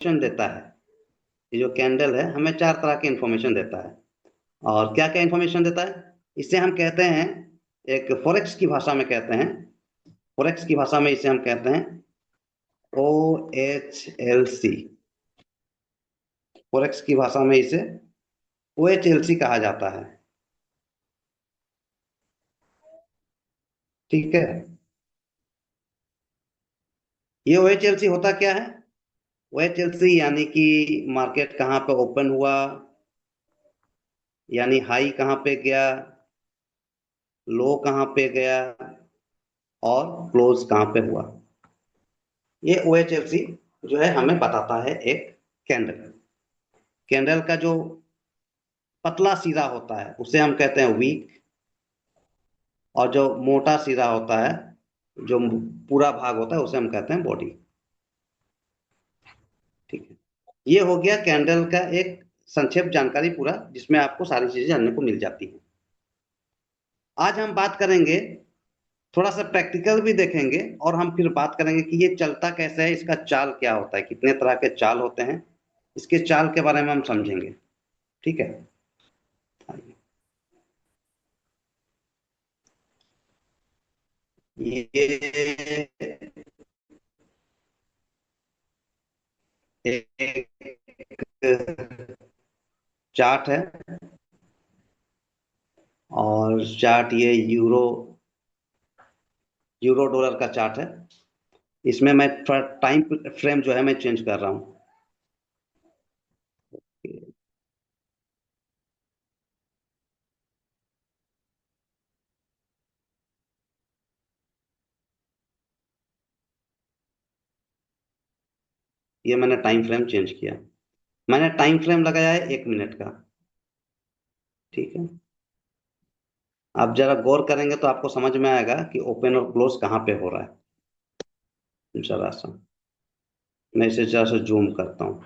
देता है। ये जो कैंडल है हमें चार तरह की इंफॉर्मेशन देता है। और क्या क्या इंफॉर्मेशन देता है, इसे हम कहते हैं, एक फॉरेक्स की भाषा में कहते हैं, फॉरेक्स की भाषा में इसे हम कहते हैं OHLC। फॉरेक्स की भाषा में इसे OHLC कहा जाता है। ठीक है। ये OHLC होता क्या है? OHLC यानी कि मार्केट कहाँ पे ओपन हुआ, यानी हाई कहाँ पे गया, लो कहाँ पे गया, और क्लोज कहाँ पे हुआ। ये OHLC जो है हमें बताता है एक कैंडल। कैंडल का जो पतला सिरा होता है उसे हम कहते हैं वीक, और जो मोटा सिरा होता है, जो पूरा भाग होता है, उसे हम कहते हैं बॉडी। ठीक है। ये हो गया कैंडल का एक संक्षेप जानकारी पूरा, जिसमें आपको सारी चीजें जानने को मिल जाती हैं। आज हम बात करेंगे, थोड़ा सा प्रैक्टिकल भी देखेंगे, और हम फिर बात करेंगे कि ये चलता कैसे है, इसका चाल क्या होता है, कितने तरह के चाल होते हैं, इसके चाल के बारे में हम समझेंगे। ठीक है। ये एक चार्ट है, और चार्ट ये यूरो यूरो डॉलर का चार्ट है। इसमें मैं थोड़ा टाइम फ्रेम जो है मैं चेंज कर रहा हूँ। ये मैंने टाइम फ्रेम चेंज किया। मैंने टाइम फ्रेम लगाया है 1 मिनट का। ठीक है। आप जरा गौर करेंगे तो आपको समझ में आएगा कि ओपन और क्लोज कहाँ पे हो रहा है। जरा सा मैं इसे जरा सा जूम करता हूँ।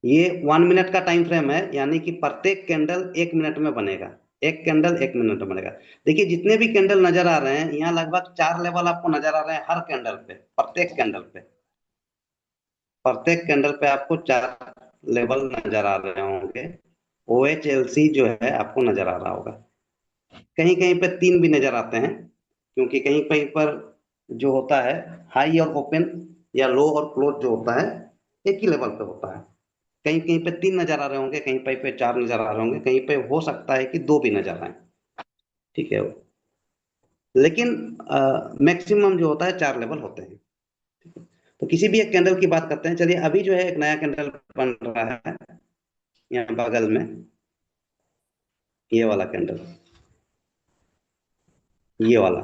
ये 1 मिनट का टाइम फ्रेम है, यानी कि प्रत्येक कैंडल 1 मिनट में बनेगा। एक कैंडल 1 मिनट में बनेगा। देखिए जितने भी कैंडल नजर आ रहे हैं, यहाँ लगभग 4 लेवल आपको नजर आ रहे हैं हर कैंडल पे, प्रत्येक कैंडल पे। प्रत्येक कैंडल पे आपको 4 लेवल नजर आ रहे होंगे। OHLC जो है आपको नजर आ रहा होगा। कहीं कहीं पे 3 भी नजर आते हैं, क्योंकि कहीं कहीं पर जो होता है हाई और ओपन, या लो और क्लोज जो होता है, एक ही लेवल पे होता है। कहीं कहीं पे 3 नजर आ रहे होंगे, कहीं कहीं पे 4 नजर आ रहे होंगे, कहीं पे हो सकता है कि 2 भी नजर आए। ठीक है। लेकिन मैक्सिमम जो होता है 4 लेवल होते हैं। तो किसी भी एक कैंडल की बात करते हैं। चलिए, अभी जो है एक नया कैंडल बन रहा है यहाँ बगल में, ये वाला कैंडल, ये वाला।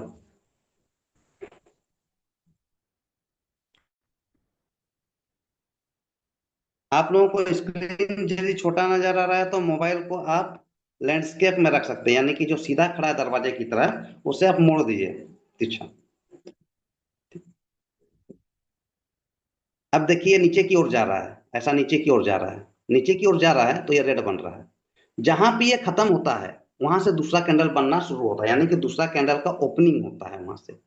आप लोगों को स्क्रीन यदि छोटा नजर आ रहा है तो मोबाइल को आप लैंडस्केप में रख सकते हैं, यानी कि जो सीधा खड़ा है दरवाजे की तरह उसे आप मोड़ दीजिए तिरछा। अब देखिए नीचे की ओर जा रहा है, ऐसा नीचे की ओर जा रहा है, नीचे की ओर जा रहा है तो ये रेड बन रहा है। जहां भी ये खत्म होता है वहां से दूसरा कैंडल बनना शुरू होता है, यानी कि दूसरा कैंडल का ओपनिंग होता है वहां से।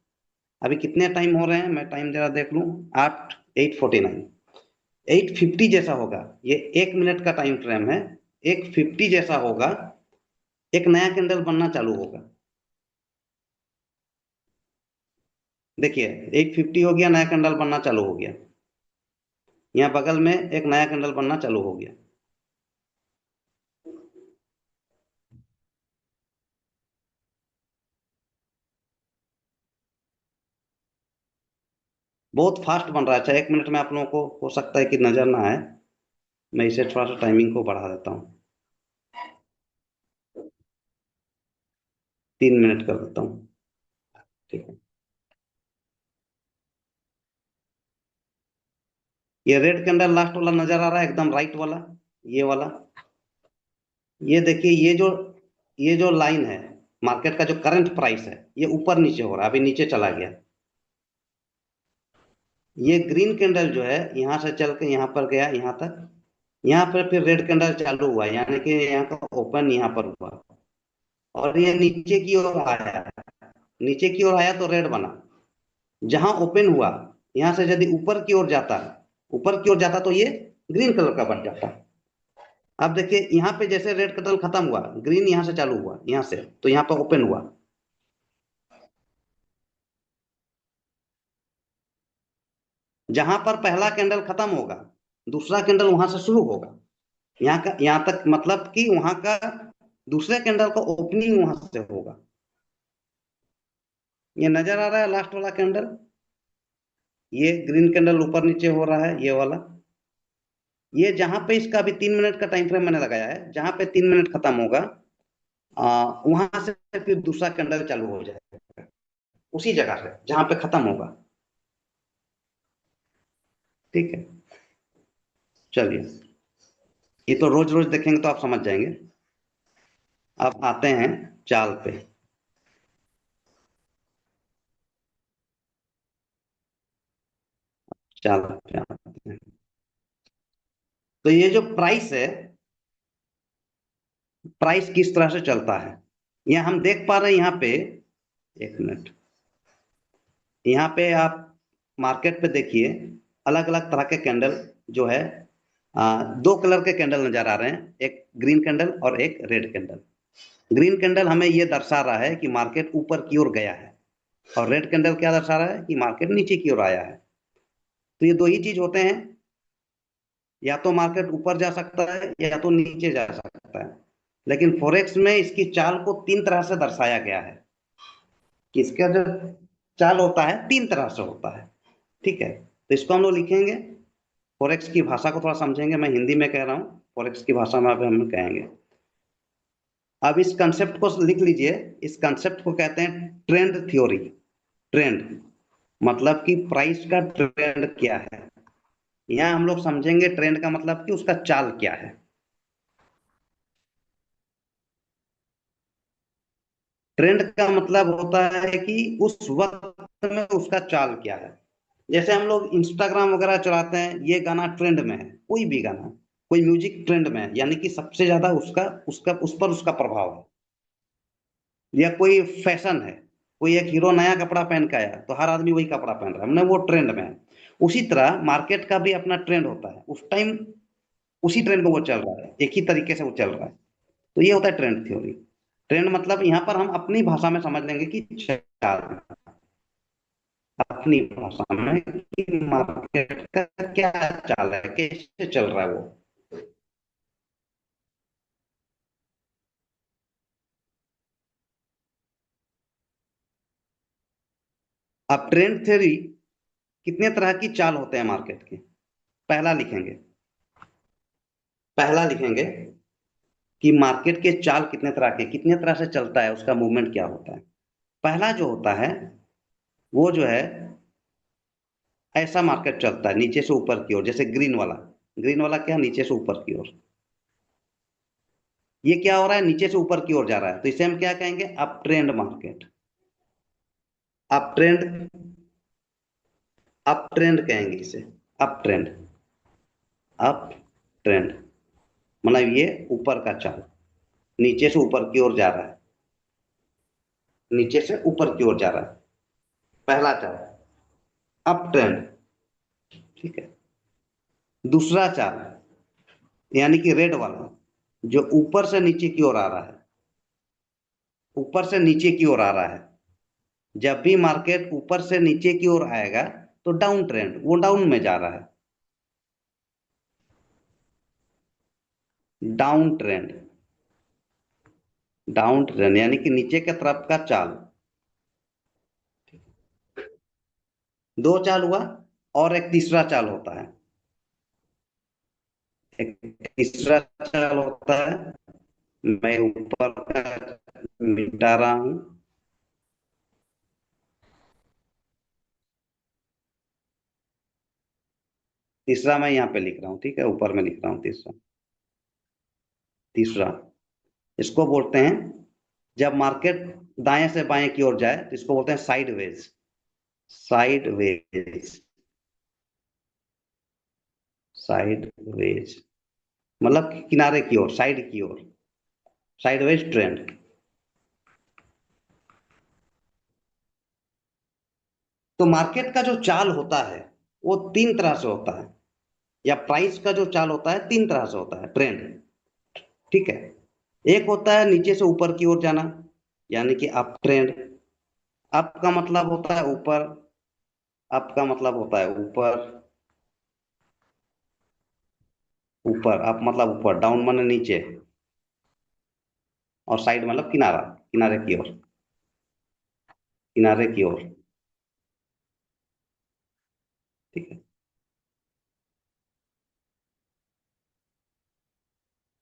अभी कितने टाइम हो रहे हैं, मैं टाइम जरा देख लूं। 8:49। 8:50 जैसा होगा, ये 1 मिनट का टाइम फ्रेम है। 8:50 जैसा होगा, एक नया कैंडल बनना चालू होगा। देखिए 8:50 हो गया, नया कैंडल बनना चालू हो गया। यहाँ बगल में एक नया कैंडल बनना चालू हो गया। बहुत फास्ट बन रहा है। अच्छा, 1 मिनट में आप लोगों को हो सकता है कि नजर ना आए, मैं इसे थोड़ा सा टाइमिंग को बढ़ा देता हूँ। 3 मिनट कर देता हूँ। ठीक है। ये रेड कैंडल लास्ट वाला नजर आ रहा है, एकदम राइट वाला, ये वाला। ये देखिए, ये जो लाइन है, मार्केट का जो करंट प्राइस है, ये ऊपर नीचे हो रहा है, अभी नीचे चला गया। ये ग्रीन कैंडल जो है यहाँ से चल के यहाँ पर गया, यहाँ तक। यहाँ पर फिर रेड कैंडल चालू हुआ, यानी कि यहाँ का ओपन यहाँ पर हुआ। और ये नीचे की ओर आया, नीचे की ओर आया तो रेड बना। जहां ओपन हुआ, यहां से यदि ऊपर की ओर जाता, ऊपर की ओर जाता तो ये ग्रीन कलर का बन जाता। अब देखिए यहाँ पे जैसे रेड कलर खत्म हुआ, ग्रीन यहाँ से चालू हुआ, यहाँ से तो यहाँ पर ओपन हुआ। जहां पर पहला कैंडल खत्म होगा, दूसरा कैंडल वहां से शुरू होगा। यहाँ का यहाँ तक मतलब कि वहां का दूसरे कैंडल का ओपनिंग वहां से होगा। ये नजर आ रहा है लास्ट वाला कैंडल, ये ग्रीन कैंडल ऊपर नीचे हो रहा है ये वाला। ये जहां पे इसका अभी 3 मिनट का टाइम फ्रेम मैंने लगाया है, जहां पे 3 मिनट खत्म होगा, वहां से फिर दूसरा कैंडल चालू हो जाएगा, उसी जगह से जहां पे खत्म होगा। ठीक है, चलिए, ये तो रोज रोज देखेंगे तो आप समझ जाएंगे। अब आते हैं चाल पे। चाल पे आते हैं। तो ये जो प्राइस है, प्राइस किस तरह से चलता है, यह हम देख पा रहे हैं यहाँ पे। एक मिनट, यहाँ पे आप मार्केट पे देखिए, अलग अलग तरह के कैंडल जो है, दो कलर के कैंडल नजर आ रहे हैं, एक ग्रीन कैंडल और एक रेड कैंडल। ग्रीन कैंडल हमें यह दर्शा रहा है कि मार्केट ऊपर की ओर गया है, और रेड कैंडल क्या दर्शा रहा है कि मार्केट नीचे की ओर आया है। तो ये दो ही चीज होते हैं, या तो मार्केट ऊपर जा सकता है या तो नीचे जा सकता है। लेकिन फॉरेक्स में इसकी चाल को तीन तरह से दर्शाया गया है, कि इसका जो चाल होता है तीन तरह से होता है। ठीक है, तो इसको हम लोग लिखेंगे, फॉरेक्स की भाषा को थोड़ा समझेंगे, मैं हिंदी में कह रहा हूँ, फॉरेक्स की भाषा में अब हम कहेंगे। अब इस कंसेप्ट को लिख लीजिए, इस कंसेप्ट को कहते हैं ट्रेंड थ्योरी। ट्रेंड मतलब कि प्राइस का ट्रेंड क्या है, यहाँ हम लोग समझेंगे ट्रेंड का मतलब कि उसका चाल क्या है। ट्रेंड का मतलब होता है कि उस वक्त में उसका चाल क्या है। जैसे हम लोग इंस्टाग्राम वगैरह चलाते हैं, ये गाना ट्रेंड में है, कोई भी गाना, कोई म्यूजिक ट्रेंड में है, यानी कि सबसे ज्यादा उसका उसका उस पर उसका प्रभाव है। या कोई फैशन है, कोई एक हीरो नया कपड़ा पहन के आया तो हर आदमी वही कपड़ा पहन रहा है, हमने वो ट्रेंड में है। उसी तरह मार्केट का भी अपना ट्रेंड होता है, उस टाइम उसी ट्रेंड में वो चल रहा है, एक ही तरीके से वो चल रहा है। तो ये होता है ट्रेंड थ्योरी। ट्रेंड मतलब यहाँ पर हम अपनी भाषा में समझ लेंगे कि चाल, अपनी भाषा में कि मार्केट का क्या चाल है, कैसे चल रहा है वो। अब ट्रेंड थ्योरी, कितने तरह की चाल होते हैं मार्केट के। पहला लिखेंगे, पहला लिखेंगे कि मार्केट के चाल कितने तरह के, कितने तरह से चलता है, उसका मूवमेंट क्या होता है। पहला जो होता है वो जो है, ऐसा मार्केट चलता है नीचे से ऊपर की ओर, जैसे ग्रीन वाला। ग्रीन वाला क्या, नीचे से ऊपर की ओर। ये क्या हो रहा है, नीचे से ऊपर की ओर जा रहा है, तो इसे हम क्या कहेंगे, up trend market. Up trend, up trend कहेंगे इसे, अप ट्रेंड। अप ट्रेंड मतलब ये ऊपर का चाल, नीचे से ऊपर की ओर जा रहा है, नीचे से ऊपर की ओर जा रहा है, पहला चाल अप ट्रेंड। ठीक है, दूसरा चाल यानी कि रेड वाला, जो ऊपर से नीचे की ओर आ रहा है, ऊपर से नीचे की ओर आ रहा है। जब भी मार्केट ऊपर से नीचे की ओर आएगा तो डाउन ट्रेंड, वो डाउन में जा रहा है। डाउन ट्रेंड, डाउन ट्रेंड यानी कि नीचे की तरफ का चाल। दो चाल हुआ, और एक तीसरा चाल होता है, एक तीसरा चाल होता है, मैं ऊपर का मिटा रहा हूं। तीसरा मैं यहाँ पे लिख रहा हूँ, ठीक है, ऊपर में लिख रहा हूँ तीसरा। तीसरा, इसको बोलते हैं, जब मार्केट दाएं से बाएं की ओर जाए तो इसको बोलते हैं side wedge. Side wedge, side wedge मतलब किनारे की ओर, साइड की ओर, साइड वेज ट्रेंड। तो मार्केट का जो चाल होता है वो तीन तरह से होता है, या प्राइस का जो चाल होता है तीन तरह से होता है, ट्रेंड। ठीक है। एक होता है नीचे से ऊपर की ओर जाना, यानी कि अप ट्रेंड। अप का मतलब होता है ऊपर, अप का मतलब होता है ऊपर, ऊपर अप मतलब ऊपर, डाउन माने नीचे, और साइड मतलब किनारा, किनारे की ओर, किनारे की ओर। ठीक है।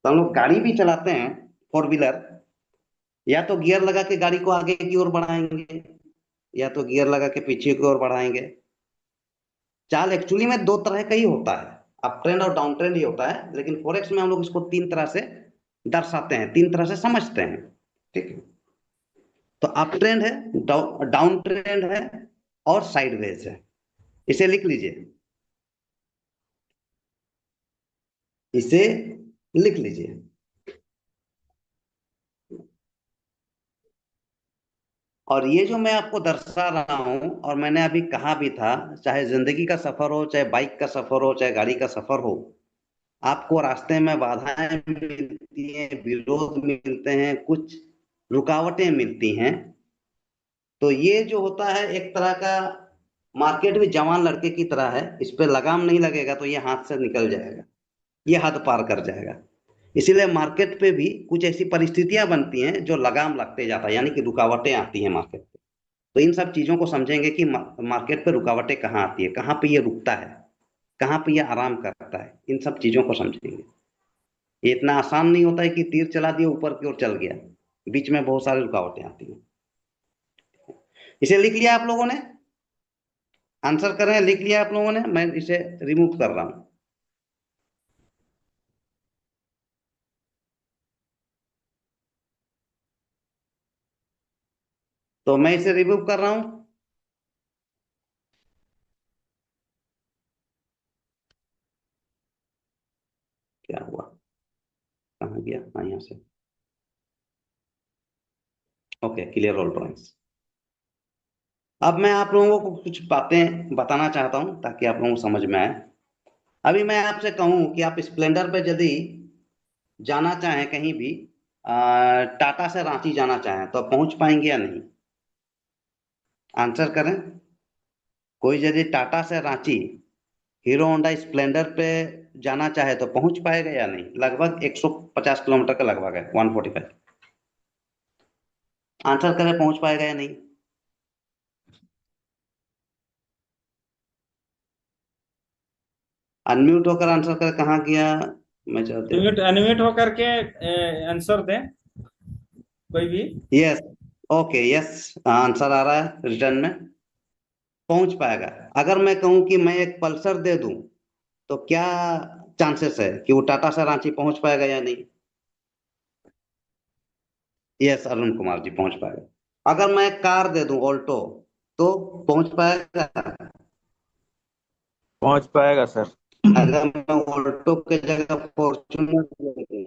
तो हम लोग गाड़ी भी चलाते हैं, फोर व्हीलर, या तो गियर लगा के गाड़ी को आगे की ओर बढ़ाएंगे, या तो गियर लगा के पीछे की ओर बढ़ाएंगे। चाल एक्चुअली में दो तरह का ही होता है, अप ट्रेंड और डाउन ट्रेंड ही होता है, लेकिन फॉरेक्स में हम लोग इसको तीन तरह से दर्शाते हैं, तीन तरह से समझते हैं। ठीक है। तो अप ट्रेंड है, डाउन ट्रेंड है, और साइडवेज है। इसे लिख लीजिए, इसे लिख लीजिए। और ये जो मैं आपको दर्शा रहा हूं, और मैंने अभी कहा भी था, चाहे जिंदगी का सफर हो, चाहे बाइक का सफर हो, चाहे गाड़ी का सफर हो, आपको रास्ते में बाधाएं मिलती हैं, विरोध मिलते हैं, कुछ रुकावटें मिलती हैं। तो ये जो होता है एक तरह का, मार्केट भी जवान लड़के की तरह है, इस पे लगाम नहीं लगेगा तो ये हाथ से निकल जाएगा, ये हद पार कर जाएगा। इसीलिए मार्केट पे भी कुछ ऐसी परिस्थितियां बनती हैं जो लगाम लगते जाता है, यानी कि रुकावटें आती हैं मार्केट पे। तो इन सब चीजों को समझेंगे कि मार्केट पे रुकावटें कहाँ आती है, कहाँ पे ये रुकता है, कहाँ पे ये आराम करता है, इन सब चीजों को समझेंगे। ये इतना आसान नहीं होता है कि तीर चला दिया ऊपर की ओर चल गया, बीच में बहुत सारी रुकावटें आती हैं। इसे लिख लिया आप लोगों ने? आंसर कर रहे हैं, लिख लिया आप लोगों ने? मैं इसे रिमूव कर रहा हूं। तो मैं इसे रिमूव कर रहा हूं। क्या हुआ, कहाँ गया? हाँ, यहाँ से। Okay, clear all drawings. अब मैं आप लोगों को कुछ बातें बताना चाहता हूं ताकि आप लोगों को समझ में आए। अभी मैं आपसे कहूं कि आप स्प्लेंडर पे यदि जाना चाहें कहीं भी, टाटा से रांची जाना चाहें, तो पहुंच पाएंगे या नहीं? आंसर करें। कोई यदि टाटा से रांची हीरो होंडा स्प्लेंडर पे जाना चाहे तो पहुंच पाएगा या नहीं? लगभग 150 किलोमीटर का लगभग है, 145। आंसर करें, पहुंच पाएगा या नहीं? अनम्यूट होकर आंसर करें, कहाँ गया? मैं चाहते अनम्यूट अनम्यूट होकर के आंसर दें कोई भी। यस। ओके, यस, आंसर आ रहा है रिटर्न में। पहुंच पाएगा। अगर मैं कहूं कि मैं एक पल्सर दे दूं, तो क्या चांसेस है कि वो टाटा से रांची पहुंच पाएगा या नहीं? यस, अरुण कुमार जी पहुंच पाएगा। अगर मैं कार दे दूं, ऑल्टो, तो पहुंच पाएगा? पहुंच पाएगा सर। अगर मैं ऑल्टो के जगह फॉर्च्यूनर दे दूं,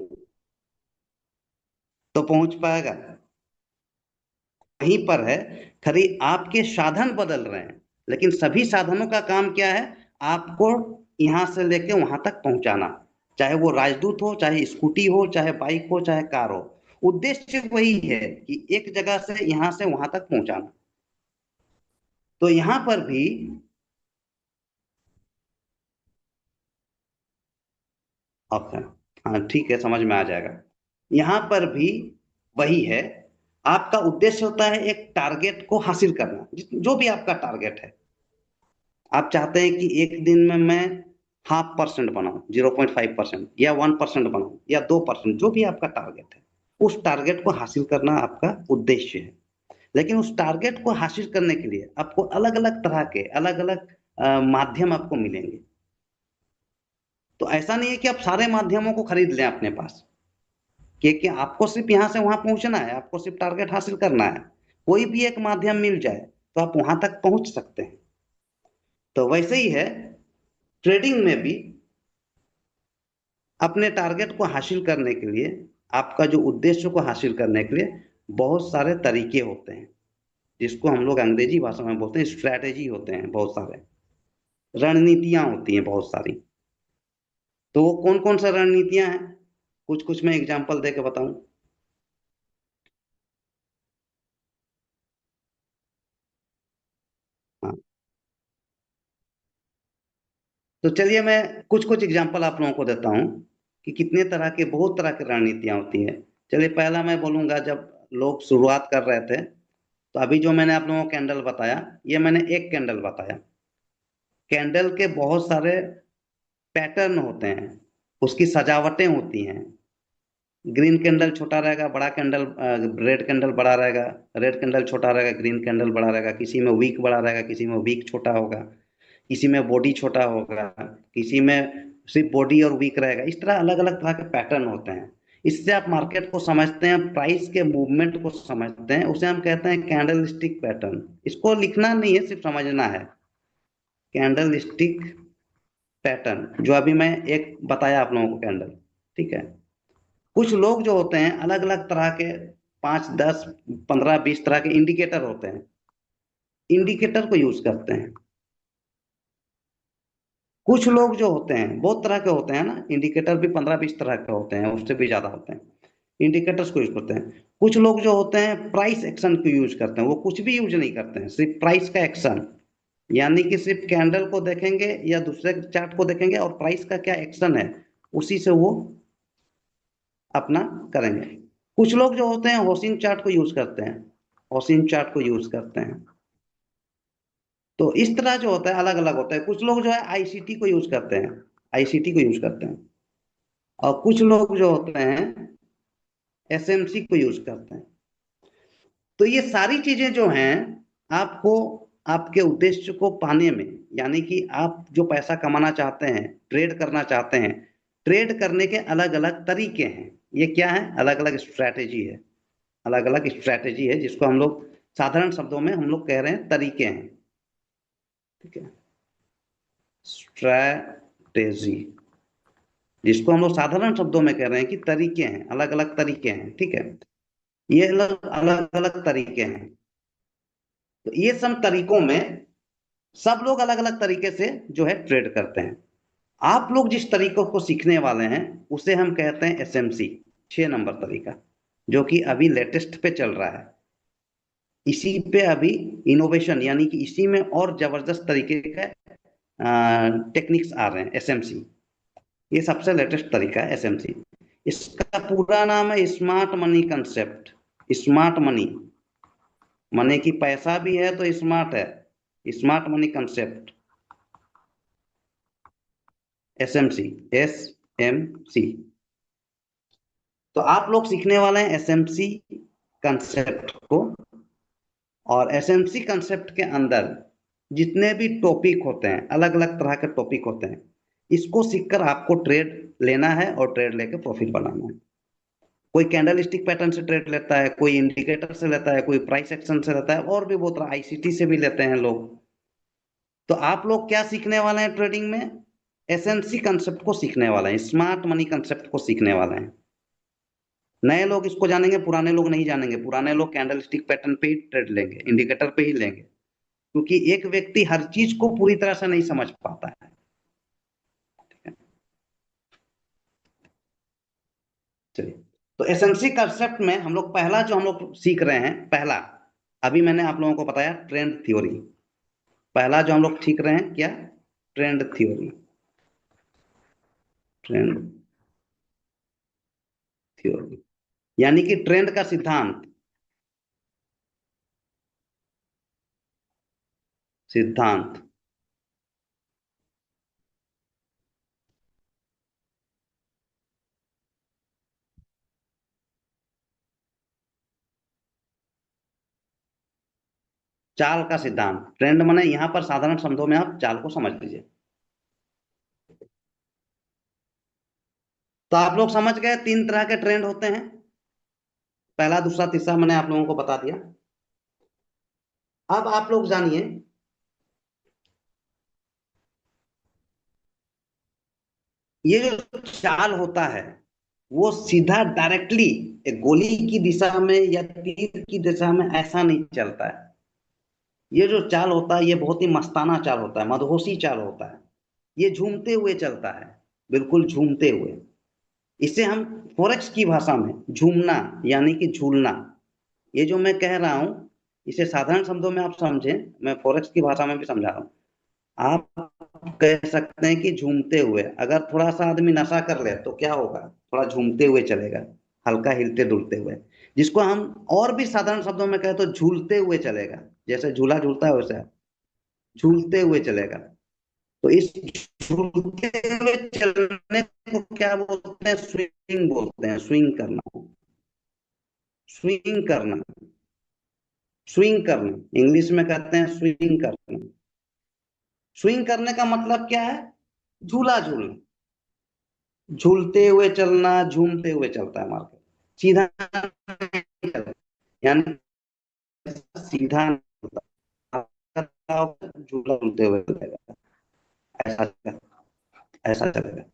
तो पहुंच पाएगा? वहीं पर है, खरी आपके साधन बदल रहे हैं, लेकिन सभी साधनों का काम क्या है? आपको यहां से लेके वहां तक पहुंचाना। चाहे वो राजदूत हो, चाहे स्कूटी हो, चाहे बाइक हो, चाहे कार हो, उद्देश्य वही है कि एक जगह से यहां से वहां तक पहुंचाना। तो यहां पर भी, ओके, हाँ ठीक है, समझ में आ जाएगा। यहां पर भी वही है। आपका उद्देश्य होता है एक टारगेट को हासिल करना, जो भी आपका टारगेट है। आप चाहते हैं कि एक दिन में मैं 0.5% बनाऊं, 0.5%, या 1% बनाऊं, या 2%, जो भी आपका टारगेट है, उस टारगेट को हासिल करना आपका उद्देश्य है। लेकिन उस टारगेट को हासिल करने के लिए आपको अलग अलग तरह के, अलग अलग माध्यम आपको मिलेंगे। तो ऐसा नहीं है कि आप सारे माध्यमों को खरीद लें अपने पास, कि आपको सिर्फ यहां से वहां पहुंचना है, आपको सिर्फ टारगेट हासिल करना है। कोई भी एक माध्यम मिल जाए तो आप वहां तक पहुंच सकते हैं। तो वैसे ही है ट्रेडिंग में भी, अपने टारगेट को हासिल करने के लिए, आपका जो उद्देश्य को हासिल करने के लिए बहुत सारे तरीके होते हैं। जिसको हम लोग अंग्रेजी भाषा में बोलते हैं स्ट्रैटेजी, होते हैं बहुत सारे, रणनीतियां होती हैं बहुत सारी। तो वो कौन कौन सा रणनीतियां हैं, कुछ कुछ मैं एग्जांपल दे के बताऊं। हाँ, तो चलिए मैं कुछ कुछ एग्जांपल आप लोगों को देता हूं कि कितने तरह के, बहुत तरह की रणनीतियां होती हैं। चलिए पहला मैं बोलूंगा, जब लोग शुरुआत कर रहे थे, तो अभी जो मैंने आप लोगों को कैंडल बताया, ये मैंने एक कैंडल बताया। कैंडल के बहुत सारे पैटर्न होते हैं, उसकी सजावटें होती हैं। ग्रीन कैंडल छोटा रहेगा, बड़ा कैंडल, रेड कैंडल बड़ा रहेगा, रेड कैंडल छोटा रहेगा, ग्रीन कैंडल बड़ा रहेगा, किसी में वीक बड़ा रहेगा, किसी में वीक छोटा होगा, किसी में बॉडी छोटा होगा, किसी में सिर्फ बॉडी और वीक रहेगा। इस तरह अलग अलग तरह के पैटर्न होते हैं। इससे आप मार्केट को समझते हैं, प्राइस के मूवमेंट को समझते हैं, उसे हम कहते हैं कैंडल स्टिक पैटर्न। इसको लिखना नहीं है, सिर्फ समझना है। कैंडल स्टिक पैटर्न, जो अभी मैं एक बताया आप लोगों को कैंडल, ठीक है। कुछ लोग जो होते हैं अलग अलग तरह के, 5, 10, 15, 20 तरह के इंडिकेटर होते हैं, इंडिकेटर को यूज करते हैं। कुछ लोग जो होते हैं, बहुत तरह के होते हैं ना, इंडिकेटर भी 15, 20 तरह के होते हैं, उससे भी ज्यादा होते हैं। इंडिकेटर्स को यूज करते हैं। कुछ लोग जो होते हैं प्राइस एक्शन को यूज करते हैं, वो कुछ भी यूज नहीं करते हैं, सिर्फ प्राइस का एक्शन। यानी कि सिर्फ कैंडल को देखेंगे या दूसरे चार्ट को देखेंगे और प्राइस का क्या एक्शन है, उसी से वो अपना करेंगे। कुछ लोग जो होते हैं होसिंग चार्ट को यूज करते हैं, होसिंग चार्ट को यूज करते हैं। तो इस तरह जो होता है अलग अलग होता है। कुछ लोग जो है आईसीटी को यूज करते हैं, आईसीटी को यूज करते हैं। और कुछ लोग जो होते हैं एसएमसी को यूज करते हैं। तो ये सारी चीजें जो हैं, आपको आपके उद्देश्य को पाने में, यानी कि आप जो पैसा कमाना चाहते हैं, ट्रेड करना चाहते हैं, ट्रेड करने के अलग अलग तरीके हैं। ये क्या है, अलग अलग स्ट्रैटेजी है, अलग अलग स्ट्रैटेजी है, जिसको हम लोग साधारण शब्दों में हम लोग कह रहे हैं तरीके हैं, ठीक है। स्ट्रैटेजी, जिसको हम लोग साधारण शब्दों में कह रहे हैं कि तरीके हैं, अलग अलग तरीके हैं, ठीक है। ये अलग अलग अलग तरीके हैं। तो ये सब तरीकों में सब लोग अलग अलग तरीके से जो है ट्रेड करते हैं। आप लोग जिस तरीकों को सीखने वाले हैं, उसे हम कहते हैं एसएमसी, 6 नंबर तरीका, जो कि अभी लेटेस्ट पे चल रहा है। इसी पे अभी इनोवेशन, यानी कि इसी में और जबरदस्त तरीके का टेक्निक्स आ रहे हैं, एसएमसी। ये सबसे लेटेस्ट तरीका है एसएमसी। इसका पूरा नाम है smart money concept. Smart money, money की पैसा भी है तो स्मार्ट है, smart money concept, SMC, SMC. तो आप लोग सीखने वाले हैं एसएमसी कंसेप्ट को। और एसएमसी कंसेप्ट के अंदर जितने भी टॉपिक होते हैं, अलग अलग तरह के टॉपिक होते हैं, इसको सीखकर आपको ट्रेड लेना है और ट्रेड लेके प्रॉफिट बनाना है। कोई कैंडल स्टिक पैटर्न से ट्रेड लेता है, कोई इंडिकेटर से लेता है, कोई प्राइस एक्शन से लेता है, और भी बहुत तरह आईसीटी से भी लेते हैं लोग। तो आप लोग क्या सीखने वाले हैं ट्रेडिंग में, एसएमसी कंसेप्ट को सीखने वाले हैं, स्मार्ट मनी कंसेप्ट को सीखने वाले हैं। नए लोग इसको जानेंगे, पुराने लोग नहीं जानेंगे। पुराने लोग कैंडल स्टिक पैटर्न पे ही ट्रेड लेंगे, इंडिकेटर पे ही लेंगे, क्योंकि एक व्यक्ति हर चीज को पूरी तरह से नहीं समझ पाता है। चलिए, तो एसएमसी कंसेप्ट में हम लोग पहला जो हम लोग सीख रहे हैं, पहला, अभी मैंने आप लोगों को बताया ट्रेंड थ्योरी। पहला जो हम लोग सीख रहे हैं क्या, ट्रेंड थ्योरी, ट्रेंड थ्योरी, यानी कि ट्रेंड का सिद्धांत, सिद्धांत। चाल का सिद्धांत, ट्रेंड माने यहां पर साधारण शब्दों में आप चाल को समझ लीजिए। तो आप लोग समझ गए 3 तरह के ट्रेंड होते हैं, पहला, दूसरा, तीसरा मैंने आप लोगों को बता दिया। अब आप लोग जानिए, ये जो चाल होता है, वो सीधा डायरेक्टली एक गोली की दिशा में या तीर की दिशा में ऐसा नहीं चलता है। ये जो चाल होता है ये बहुत ही मस्ताना चाल होता है, मदहोशी चाल होता है। ये झूमते हुए चलता है, बिल्कुल झूमते हुए। इसे हम फॉरेक्स की भाषा में झूमना यानी कि झूलना, ये जो मैं कह रहा हूं, इसे साधारण शब्दों में आप समझें, मैं फॉरेक्स की भाषा में भी समझा रहा हूं। आप कह सकते हैं कि झूमते हुए, अगर थोड़ा सा आदमी नशा कर ले तो क्या होगा, थोड़ा झूमते हुए चलेगा, हल्का हिलते डुलते हुए। जिसको हम और भी साधारण शब्दों में कहें तो झूलते हुए चलेगा, जैसे झूला झूलता है वैसे झूलते हुए चलेगा। तो इस झूलते हुए चलने को क्या बोलते हैं, स्विंग बोलते हैं, स्विंग करना, स्विंग करना, स्विंग करना, इंग्लिश में कहते हैं स्विंग करना। स्विंग करने का मतलब क्या है, झूला झूलना, झूलते हुए चलना, झूमते हुए चलता है मार्केट, सीधा नहीं चलता, यानी सीधा नहीं चलता, झूला झूलते हुए चलेगा, ऐसा चलेगा, ऐसा चलेगा।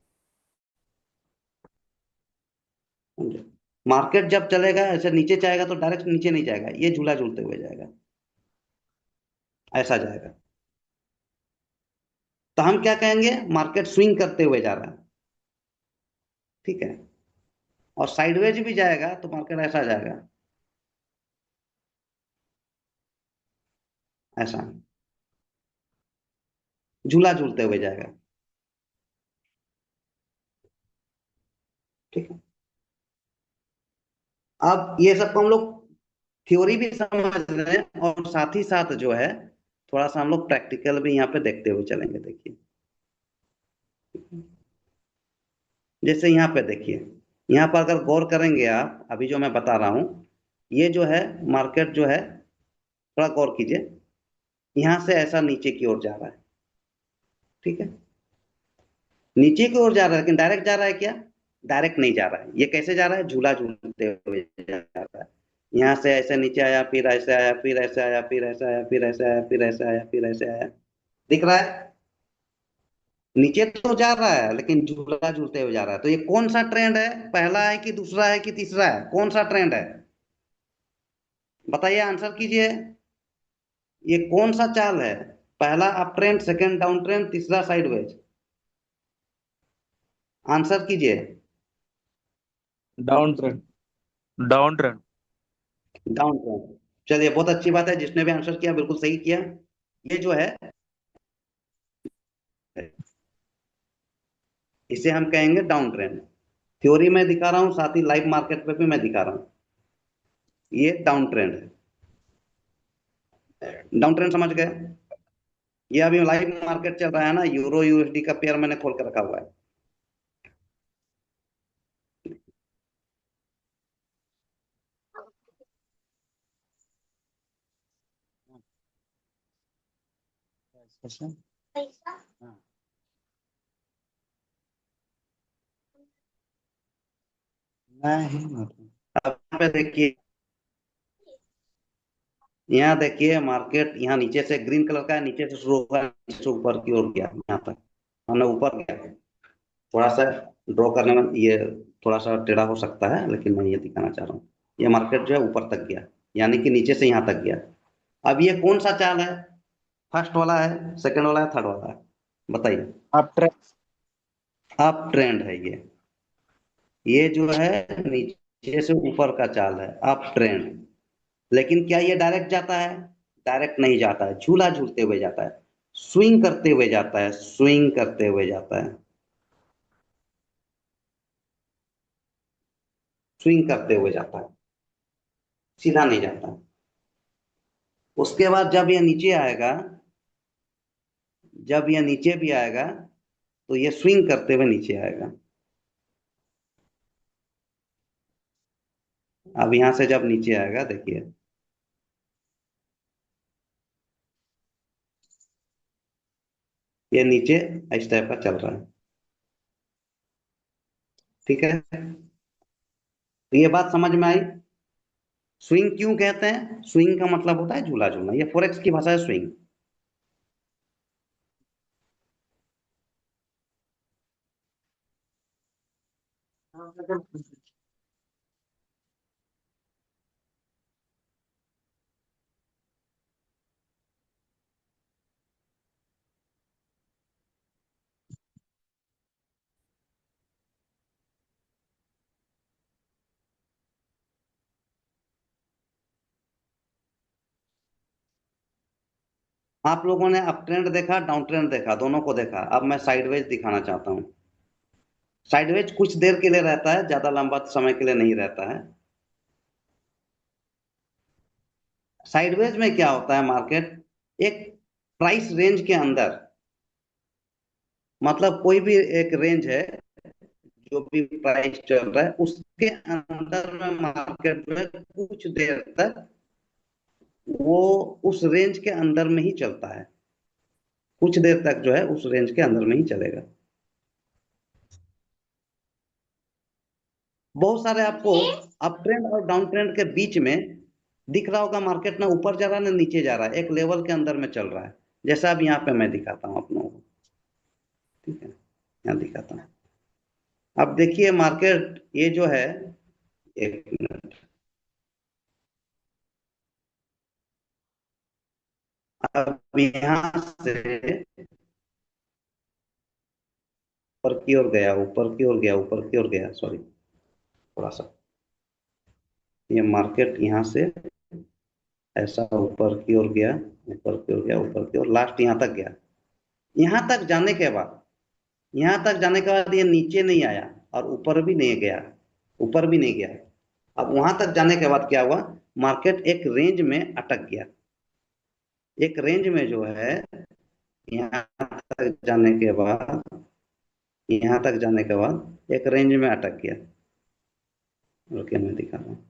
मार्केट जब चलेगा ऐसे नीचे जाएगा तो डायरेक्ट नीचे नहीं जाएगा, ये झूला झूलते हुए जाएगा, ऐसा जाएगा। तो हम क्या कहेंगे, मार्केट स्विंग करते हुए जा रहा है, ठीक है। और साइडवेज भी जाएगा तो मार्केट ऐसा जाएगा, ऐसा झूला झूलते हुए जाएगा, ठीक है। अब ये सब को हम लोग थ्योरी भी समझ रहे हैं और साथ ही साथ जो है थोड़ा सा हम लोग प्रैक्टिकल भी यहाँ पे देखते हुए चलेंगे। देखिए, जैसे यहाँ पे देखिए, यहाँ पर अगर गौर करेंगे आप, अभी जो मैं बता रहा हूँ, ये जो है मार्केट जो है, थोड़ा गौर कीजिए, यहाँ से ऐसा नीचे की ओर जा रहा है, ठीक है, नीचे की ओर जा रहा है, लेकिन डायरेक्ट जा रहा है क्या, डायरेक्ट नहीं जा रहा है। ये कैसे जा रहा है, झूला झूलते हुए जा रहा है। यहाँ से ऐसे नीचे आया, फिर ऐसे आया, फिर ऐसे आया, फिर ऐसे आया, फिर ऐसे आया, फिर ऐसे आया, फिर ऐसे आया, दिख रहा है। नीचे तो जा रहा है लेकिन झूला झूलते हुए जा रहा है। तो ये कौन सा ट्रेंड है, पहला है कि दूसरा है कि तीसरा है, कौन सा ट्रेंड है, बताइए, आंसर कीजिए। ये कौन सा चाल है, पहला up trend, second down trend, तीसरा साइडवेज, आंसर कीजिए। Down trend. Down trend. Down trend. चलिए, बहुत अच्छी बात है, जिसने भी आंसर किया बिल्कुल सही किया। ये जो है इसे हम कहेंगे डाउन ट्रेंड। थ्योरी में दिखा रहा हूं, साथ ही लाइव मार्केट पे भी मैं दिखा रहा हूं, ये डाउन ट्रेंड है। डाउन ट्रेंड समझ गए। ये अभी लाइव मार्केट चल रहा है ना, यूरो यूएसडी का पेयर मैंने खोल कर रखा हुआ है। हाँ। नहीं मतलब, अब यहाँ पे देखिए, यहाँ देखिए मार्केट यहाँ नीचे से ग्रीन कलर का है, नीचे से शुरू होगा, नीचे से ऊपर की ओर गया, यहाँ तक हमने ऊपर गया। थोड़ा सा ड्रॉ करने में ये थोड़ा सा टेढ़ा हो सकता है, लेकिन मैं ये दिखाना चाह रहा हूँ। ये मार्केट जो है ऊपर तक गया, यानी कि नीचे से यहाँ तक गया। अब ये कौन सा चाल है, फर्स्ट वाला है, सेकंड वाला है, थर्ड वाला है, बताइए। Up trend. अप ट्रेंड है ये जो है नीचे से ऊपर का चाल है, अप ट्रेंड। लेकिन क्या ये डायरेक्ट जाता है, डायरेक्ट नहीं जाता है, झूला झूलते हुए जाता है, स्विंग करते हुए जाता है, स्विंग करते हुए जाता है, स्विंग करते हुए जाता है, सीधा नहीं जाता। उसके बाद जब ये नीचे आएगा, जब ये नीचे भी आएगा तो ये स्विंग करते हुए नीचे आएगा। अब यहां से जब नीचे आएगा देखिए, ये नीचे इस टाइप का चल रहा है, ठीक है। तो ये बात समझ में आई, स्विंग क्यों कहते हैं, स्विंग का मतलब होता है झूला झूलना, ये फोरेक्स की भाषा है, स्विंग। आप लोगों ने अप ट्रेंड देखा, डाउन ट्रेंड देखा, दोनों को देखा। अब मैं साइडवेज दिखाना चाहता हूँ। साइडवेज कुछ देर के लिए रहता है, ज्यादा लंबा समय के लिए नहीं रहता है। साइडवेज में क्या होता है, मार्केट एक प्राइस रेंज के अंदर, मतलब कोई भी एक रेंज है, जो भी प्राइस चल रहा है उसके अंदर में मार्केट में कुछ देर तक वो उस रेंज के अंदर में ही चलता है। कुछ देर तक जो है उस रेंज के अंदर में ही चलेगा। बहुत सारे आपको अप ट्रेंड और डाउन ट्रेंड के बीच में दिख रहा होगा, मार्केट ना ऊपर जा रहा है ना नीचे जा रहा है, एक लेवल के अंदर में चल रहा है। जैसा अब यहाँ पे मैं दिखाता हूँ आप लोगों को। ठीक है, यहाँ दिखाता हूँ। अब देखिए मार्केट ये जो है, एक मिनट, अब यहाँ से ऊपर की ओर गया, ऊपर की ओर गया, ऊपर की ओर गया, सॉरी, थोड़ा सा, ये मार्केट यहाँ से ऐसा ऊपर की ओर गया, ऊपर की ओर गया, ऊपर की ओर, लास्ट यहाँ तक गया। यहाँ तक जाने के बाद, यहाँ तक जाने के बाद ये नीचे नहीं आया और ऊपर भी नहीं गया, ऊपर भी नहीं गया। अब वहां तक जाने के बाद क्या हुआ, मार्केट एक रेंज में अटक गया। एक रेंज में जो है, यहाँ तक जाने के बाद, यहाँ तक जाने के बाद एक रेंज में अटक गया। रुकिए मैं दिखा रहा हूँ।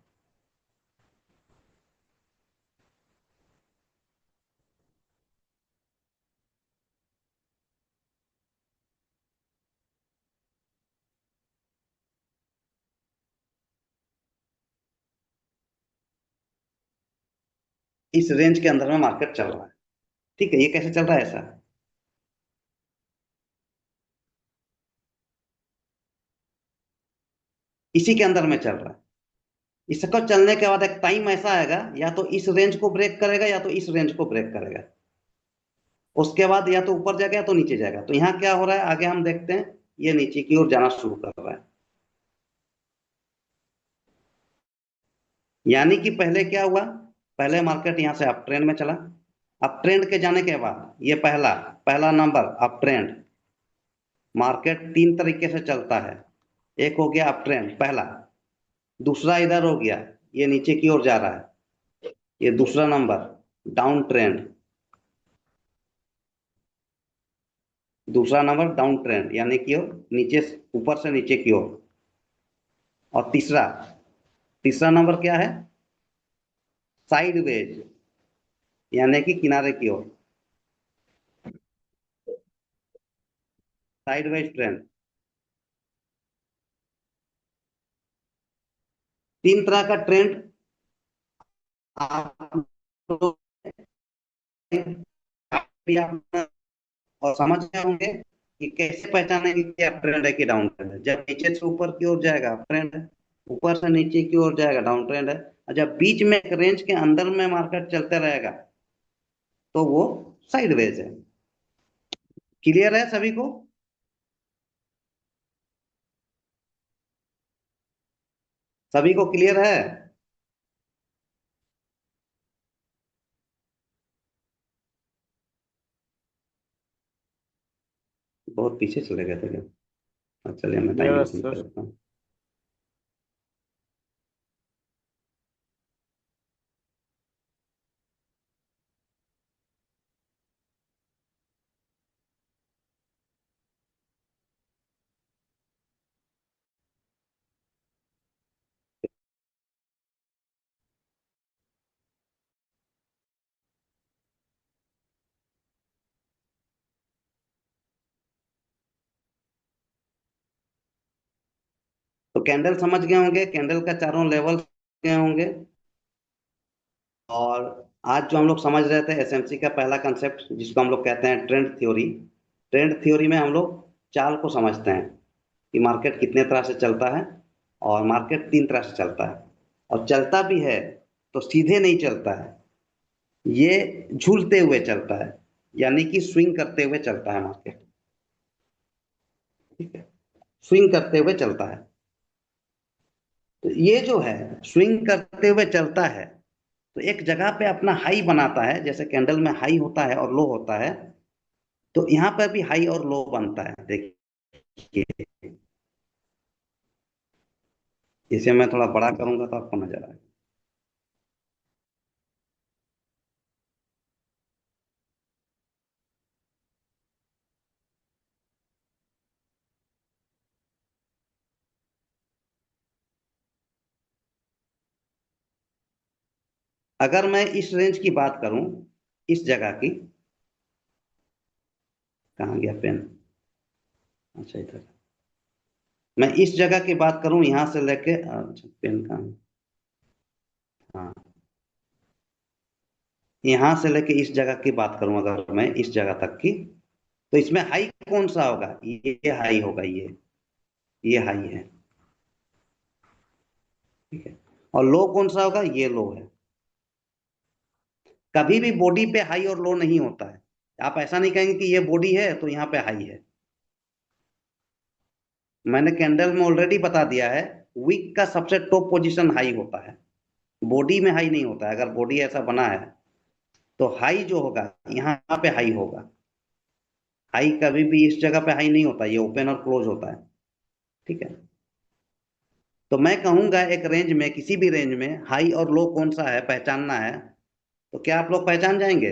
इस रेंज के अंदर में मार्केट चल रहा है। ठीक है, ये कैसे चल रहा है ऐसा, इसी के अंदर में चल रहा है। इसको चलने के बाद एक टाइम ऐसा आएगा, या तो इस रेंज को ब्रेक करेगा या तो इस रेंज को ब्रेक करेगा। उसके बाद या तो ऊपर जाएगा या तो नीचे जाएगा। तो यहाँ क्या हो रहा है, आगे हम देखते हैं, ये नीचे की ओर जाना शुरू कर रहा है। यानी कि पहले क्या हुआ, पहले मार्केट यहाँ से अप ट्रेंड में चला। अप ट्रेंड के जाने के बाद ये पहला पहला नंबर अप ट्रेंड। मार्केट तीन तरीके से चलता है। एक हो गया अप ट्रेंड पहला, दूसरा इधर हो गया, ये नीचे की ओर जा रहा है, ये दूसरा नंबर डाउन ट्रेंड। दूसरा नंबर डाउन ट्रेंड यानी कि नीचे, ऊपर से नीचे की ओर। और तीसरा, तीसरा नंबर क्या है, साइडवेज, यानी कि किनारे की ओर, साइडवेज ट्रेंड। तीन तरह का ट्रेंड आप लोग भी आप और समझ गए होंगे कि कैसे पहचानेंगे कि अप ट्रेंड है कि डाउन ट्रेंड है। जब नीचे से ऊपर की ओर जाएगा अप ट्रेंड है, ऊपर से नीचे की ओर जाएगा डाउन ट्रेंड है, और जब बीच में एक रेंज के अंदर में मार्केट चलते रहेगा तो वो साइडवेज है। क्लियर है सभी को? सभी को क्लियर है? बहुत पीछे चले गए थे क्या? अच्छा, चलिए मैं टाइम यस इंक्रीज कर सर। देता हूँ। तो कैंडल समझ गए होंगे, कैंडल का चारों लेवल गए होंगे। और आज जो हम लोग समझ रहे थे एसएमसी का पहला कंसेप्ट, जिसको हम लोग कहते हैं ट्रेंड थ्योरी। ट्रेंड थ्योरी में हम लोग चाल को समझते हैं कि मार्केट कितने तरह से चलता है, और मार्केट तीन तरह से चलता है। और चलता भी है तो सीधे नहीं चलता है, ये झूलते हुए चलता है, यानी कि स्विंग करते हुए चलता है मार्केट। ठीक है, स्विंग करते हुए चलता है। तो ये जो है स्विंग करते हुए चलता है, तो एक जगह पे अपना हाई बनाता है, जैसे कैंडल में हाई होता है और लो होता है, तो यहाँ पर भी हाई और लो बनता है। देखिए, इसे मैं थोड़ा बड़ा करूंगा तो आपको नजर आएगा। अगर मैं इस रेंज की बात करूं, इस जगह की, कहाँ गया पेन? अच्छा, इधर। मैं इस जगह की बात करूं, यहां से लेके, अच्छा पेन कहाँ है? हाँ, यहां से लेके इस जगह की बात करूं, अगर मैं इस जगह तक की, तो इसमें हाई कौन सा होगा? ये हाई होगा, ये हाई है। ठीक है। और लो कौन सा होगा? ये लो है। कभी भी बॉडी पे हाई और लो नहीं होता है। आप ऐसा नहीं कहेंगे कि ये बॉडी है तो यहाँ पे हाई है। मैंने कैंडल में ऑलरेडी बता दिया है, विक का सबसे टॉप पोजीशन हाई होता है, बॉडी में हाई नहीं होता है। अगर बॉडी ऐसा बना है तो हाई जो होगा यहाँ पे हाई होगा। हाई कभी भी इस जगह पे हाई नहीं होता, ये ओपन और क्लोज होता है। ठीक है। तो मैं कहूंगा एक रेंज में, किसी भी रेंज में हाई और लो कौन सा है पहचानना है, तो क्या आप लोग पहचान जाएंगे?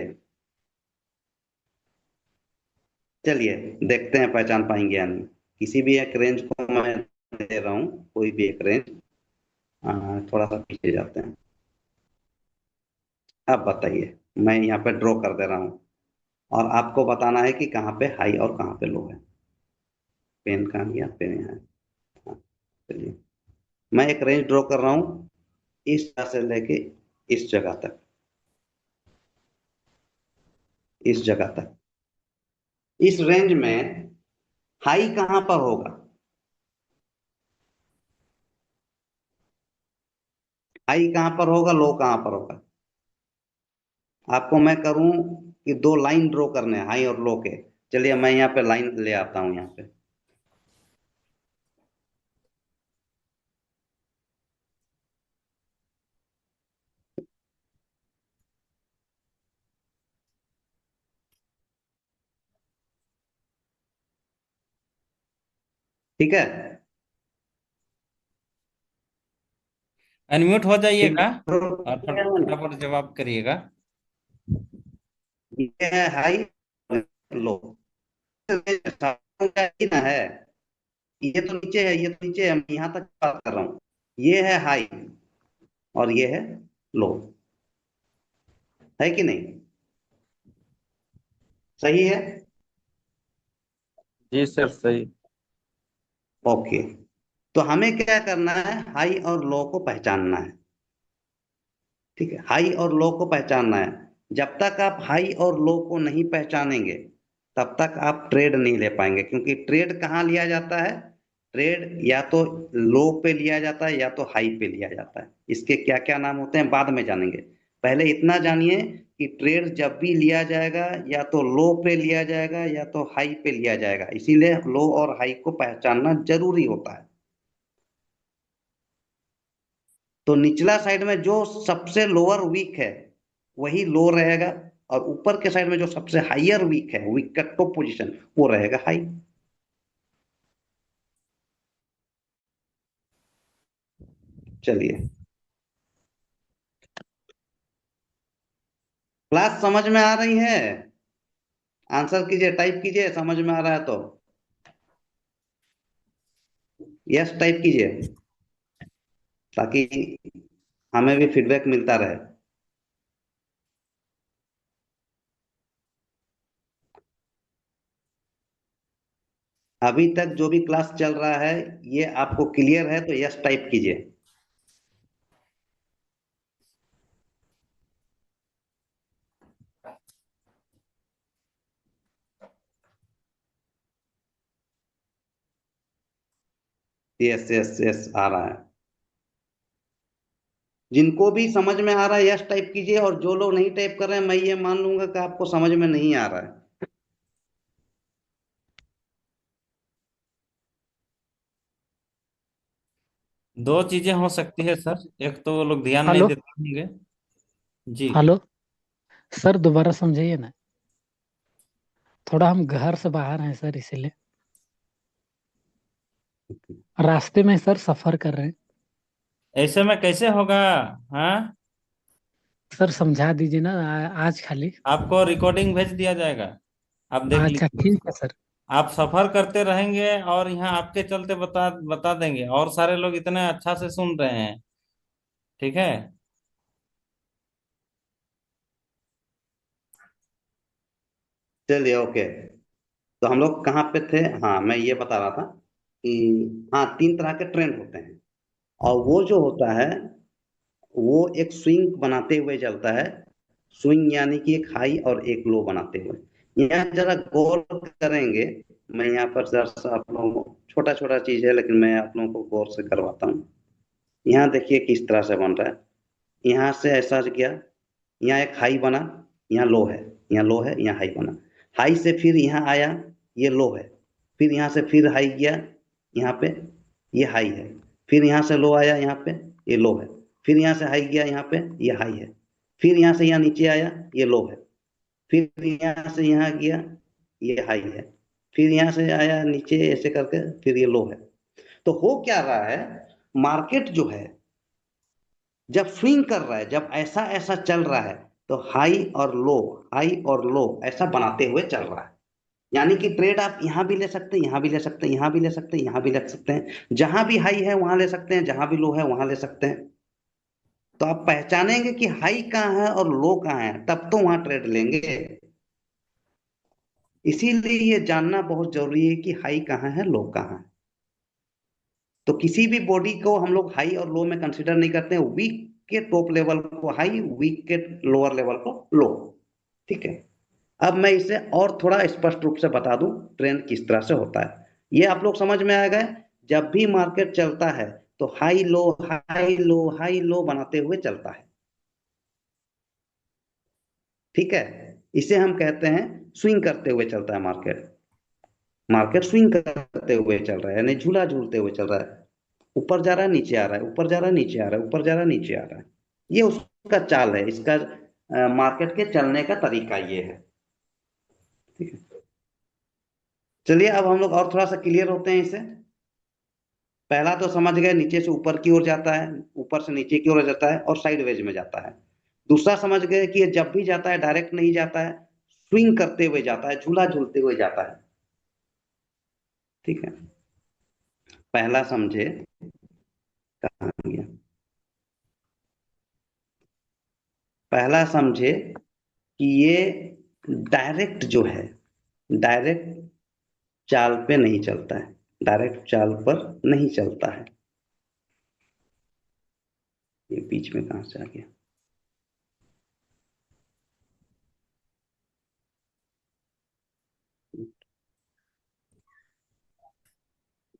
चलिए देखते हैं पहचान पाएंगे या नहीं। किसी भी एक रेंज को मैं दे रहा हूँ, कोई भी एक रेंज। थोड़ा सा पीछे जाते हैं। अब बताइए, मैं यहाँ पे ड्रॉ कर दे रहा हूँ, और आपको बताना है कि कहाँ पे हाई और कहाँ पे लो है। पेन कहाँ गया? पेन यहाँ है। हाँ, चलिए, मैं एक रेंज ड्रॉ कर रहा हूँ, इस जगह से लेके इस जगह तक, इस जगह तक। इस रेंज में हाई कहाँ पर होगा? हाई कहाँ पर होगा, लो कहाँ पर होगा? आपको मैं करूं कि दो लाइन ड्रॉ करने हैं हाई और लो के। चलिए मैं यहाँ पे लाइन ले आता हूँ यहाँ पे। ठीक है। अनम्यूट हो ठीक जाइएगा ड्रॉ और किया मैंने। फटाफट जवाब करिएगा। ये है हाई, लो। ही ना है, ये तो नीचे है, ये तो नीचे है, मैं यहाँ तक बात कर रहा हूँ। ये है हाई और ये है लो, है कि नहीं? सही है। जी सर सही। ओके। तो हमें क्या करना है? हाई और लो को पहचानना है। ठीक है, हाई और लो को पहचानना है। जब तक आप हाई और लो को नहीं पहचानेंगे, तब तक आप ट्रेड नहीं ले पाएंगे, क्योंकि ट्रेड कहाँ लिया जाता है? ट्रेड या तो लो पे लिया जाता है या तो हाई पे लिया जाता है। इसके क्या क्या नाम होते हैं बाद में जानेंगे। पहले इतना जानिए कि ट्रेड जब भी लिया जाएगा, या तो लो पे लिया जाएगा या तो हाई पे लिया जाएगा, इसीलिए लो और हाई को पहचानना जरूरी होता है। तो निचला साइड में जो सबसे लोअर वीक है वही लो रहेगा, और ऊपर के साइड में जो सबसे हायर वीक है, वीक का टॉप पोजीशन, वो रहेगा हाई। चलिए, क्लास समझ में आ रही है? आंसर कीजिए, टाइप कीजिए, समझ में आ रहा है तो यस टाइप कीजिए, ताकि हमें भी फीडबैक मिलता रहे। अभी तक जो भी क्लास चल रहा है, ये आपको क्लियर है तो यस टाइप कीजिए। यस यस यस आ रहा है। जिनको भी समझ में आ रहा है यस टाइप कीजिए, और जो लोग नहीं टाइप कर रहे हैं, मैं ये मान लूंगा कि आपको समझ में नहीं आ रहा है। दो चीजें हो सकती है सर, एक तो वो लोग ध्यान नहीं हेलो। देते होंगे। जी। हेलो सर, दोबारा समझाइए ना। थोड़ा हम घर से बाहर हैं सर, इसीलिए रास्ते में सर सफर कर रहे हैं। ऐसे में कैसे होगा? हाँ, सर समझा दीजिए ना, आज खाली। आपको रिकॉर्डिंग भेज दिया जाएगा, आप देख अच्छा लीजिए। ठीक है सर। आप सफर करते रहेंगे और यहाँ आपके चलते बता बता देंगे, और सारे लोग इतने अच्छा से सुन रहे हैं। ठीक है। चलिए, ओके। तो हम लोग कहाँ पे थे? हाँ, मैं ये बता रहा था कि हाँ, तीन तरह के ट्रेंड होते हैं। और वो जो होता है, वो एक स्विंग बनाते हुए चलता है। स्विंग यानी कि एक हाई और एक लो बनाते हुए। यहाँ जरा गौर करेंगे। मैं यहाँ पर जरा सा आप लोगों को, छोटा छोटा चीज है लेकिन मैं आप लोगों को गौर से करवाता हूँ। यहाँ देखिए किस तरह से बन रहा है। यहाँ से ऐसा किया, यहाँ एक हाई बना, यहाँ लो है, यहाँ लो है, यहाँ हाई बना। हाई से फिर यहाँ आया, ये लो है। फिर यहाँ से फिर हाई गया, यहाँ पे ये हाई है। फिर यहाँ से लो आया, यहाँ पे ये लो है। फिर यहाँ से हाई गया, यहाँ पे ये हाई है। फिर यहाँ से यहाँ नीचे आया, ये लो है। फिर यहाँ से यहाँ गया, ये हाई है। फिर यहाँ से आया नीचे ऐसे करके, फिर ये लो है। तो हो क्या रहा है, मार्केट जो है जब स्विंग कर रहा है, जब ऐसा ऐसा चल रहा है, तो हाई और लो, हाई और लो ऐसा बनाते हुए चल रहा है। यानी कि ट्रेड आप यहां भी ले सकते हैं, यहां भी ले सकते हैं, यहां भी ले सकते हैं, यहां भी ले सकते हैं। जहां भी हाई है वहां ले सकते हैं, जहां भी लो है वहां ले सकते हैं। तो आप पहचानेंगे कि हाई कहाँ है और लो कहाँ है, तब तो वहां ट्रेड लेंगे। इसीलिए ये जानना बहुत जरूरी है कि हाई कहाँ है, लो कहाँ है। तो किसी भी बॉडी को हम लोग हाई और लो में कंसिडर नहीं करते हैं। वीक के टॉप लेवल को हाई, वीक के लोअर लेवल को लो। ठीक है। अब मैं इसे और थोड़ा स्पष्ट रूप से बता दूं, ट्रेंड किस तरह से होता है। ये आप लोग समझ में आ गए। जब भी मार्केट चलता है तो high low, high low, high low बनाते हुए चलता है। ठीक है। इसे हम कहते हैं स्विंग करते हुए चलता है मार्केट। मार्केट स्विंग करते हुए चल रहा है, यानी झूला झूलते हुए चल रहा है। ऊपर जा रहा है, नीचे आ रहा है, ऊपर जा रहा है, नीचे आ रहा है, ऊपर जा रहा है, नीचे आ रहा है। ये उसका चाल है, इसका मार्केट के चलने का तरीका ये है। ठीक है। चलिए अब हम लोग और थोड़ा सा क्लियर होते हैं इसे। पहला तो समझ गए, नीचे से ऊपर की ओर जाता है, ऊपर से नीचे की ओर जाता है और साइडवेज में जाता है। दूसरा समझ गए कि ये जब भी जाता है डायरेक्ट नहीं जाता है, स्विंग करते हुए जाता है, झूला झूलते हुए जाता है। ठीक है। पहला समझे, कहाँ गया? पहला समझे कि ये डायरेक्ट जो है, डायरेक्ट चाल पे नहीं चलता है, डायरेक्ट चाल पर नहीं चलता है। ये बीच में कहां से आ गया?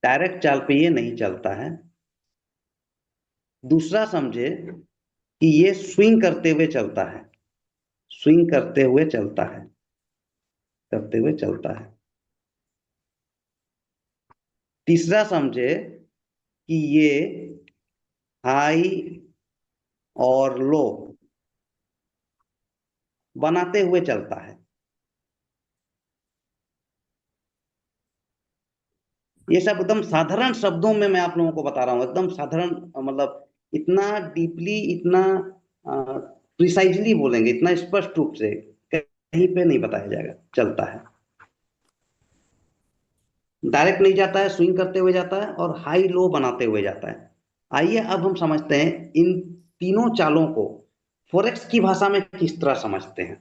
डायरेक्ट चाल पे ये नहीं चलता है। दूसरा समझे कि ये स्विंग करते हुए चलता है, स्विंग करते हुए चलता है, करते हुए चलता है। तीसरा समझे कि ये हाई और लो बनाते हुए चलता है। ये सब एकदम साधारण शब्दों में मैं आप लोगों को बता रहा हूं, एकदम साधारण, मतलब इतना डीपली, इतना प्रिसाइजली बोलेंगे, इतना स्पष्ट रूप से कहीं पे नहीं बताया जाएगा। चलता है, डायरेक्ट नहीं जाता है, स्विंग करते हुए जाता है और हाई लो बनाते हुए जाता है। आइए अब हम समझते हैं इन तीनों चालों को फॉरेक्स की भाषा में किस तरह समझते हैं।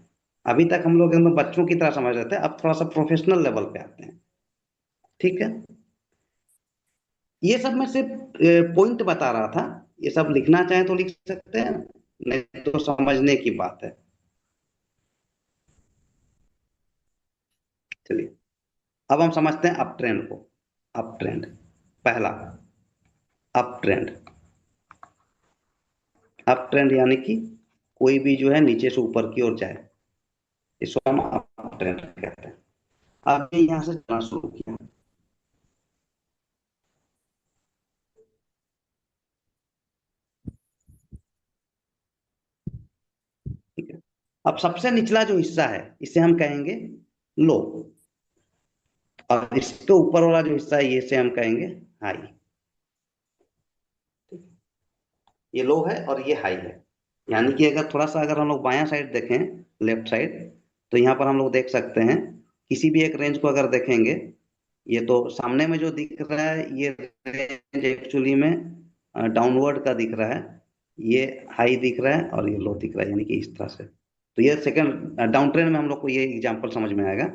अभी तक हम लोग एकदम बच्चों की तरह समझ रहे थे, अब थोड़ा सा प्रोफेशनल लेवल पे आते हैं। ठीक है। ये सब मैं सिर्फ पॉइंट बता रहा था। ये सब लिखना चाहे तो लिख सकते हैं, नहीं तो समझने की बात है। चलिए अब हम समझते हैं अप ट्रेंड को। अप ट्रेंड, पहला अप ट्रेंड। अप ट्रेंड यानी कि कोई भी जो है नीचे से ऊपर की ओर जाए, इसको हम अप ट्रेंड कहते हैं। अब ये यहां से चलना शुरू किया, अब सबसे निचला जो हिस्सा है इसे हम कहेंगे लो, और इसके ऊपर वाला जो हिस्सा है ये से हम कहेंगे हाई। ये लो है और ये हाई है। यानी कि अगर थोड़ा सा अगर हम लोग बायां साइड देखें, लेफ्ट साइड, तो यहाँ पर हम लोग देख सकते हैं किसी भी एक रेंज को अगर देखेंगे, ये तो सामने में जो दिख रहा है ये रेंज एक्चुअली में डाउनवर्ड का दिख रहा है, ये हाई दिख रहा है और ये लो दिख रहा है, यानी कि इस तरह से। तो ये सेकंड डाउन ट्रेंड में हम लोग को ये एग्जांपल समझ में आएगा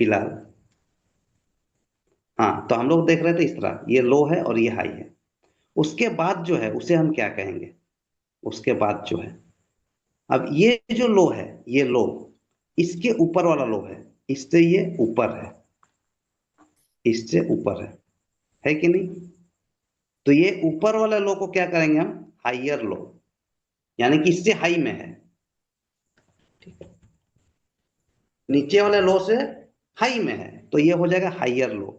फिलहाल। हाँ, तो हम लोग देख रहे थे इस तरह, ये लो है और ये हाई है। उसके बाद जो है उसे हम क्या कहेंगे, उसके बाद जो है, अब ये जो लो है, ये लो इसके ऊपर वाला लो है, इससे ये ऊपर है, इससे ऊपर है कि नहीं? तो ये ऊपर वाले लो को क्या करेंगे हम, हाइयर लो, यानी कि इससे हाई में है, ठीक है। नीचे वाले लो से हाई में है तो ये हो जाएगा हाइयर लो।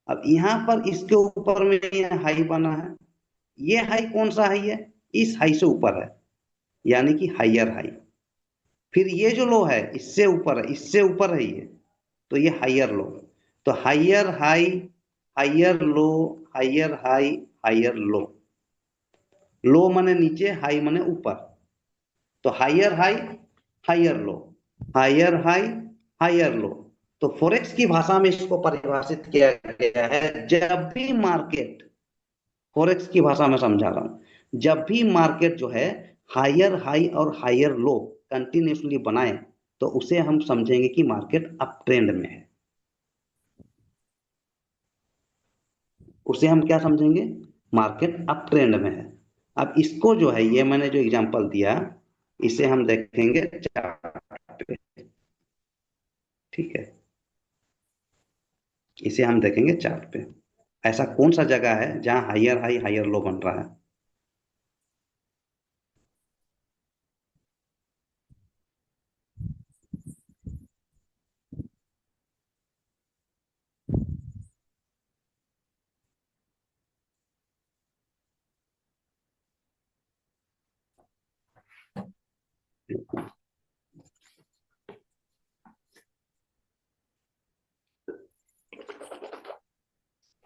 अब यहां पर इसके ऊपर में ये हाई बना है, ये हाई कौन सा हाई है, इस हाई से ऊपर है, यानी कि हाइयर हाई। फिर ये जो लो है इससे ऊपर है, इससे ऊपर है ये, तो ये हाइयर लो। तो हाइयर हाई, हाइयर लो, हाइयर हाई, हाइयर लो। लो माने नीचे, हाई माने ऊपर। तो हाइयर हाई, हाइयर लो, हाइयर हाई, हाइयर लो। तो फॉरेक्स की भाषा में इसको परिभाषित किया गया है, जब भी मार्केट, फॉरेक्स की भाषा में समझा रहा हूं, जब भी मार्केट जो है हायर हाई और हायर लो कंटिन्यूसली बनाए, तो उसे हम समझेंगे कि मार्केट अप ट्रेंड में है। उसे हम क्या समझेंगे, मार्केट अप ट्रेंड में है। अब इसको जो है, ये मैंने जो एग्जांपल दिया, इसे हम देखेंगे चार्ट पे, ठीक है। इसे हम देखेंगे चार्ट पे, ऐसा कौन सा जगह है जहां हायर हाई हायर लो बन रहा है।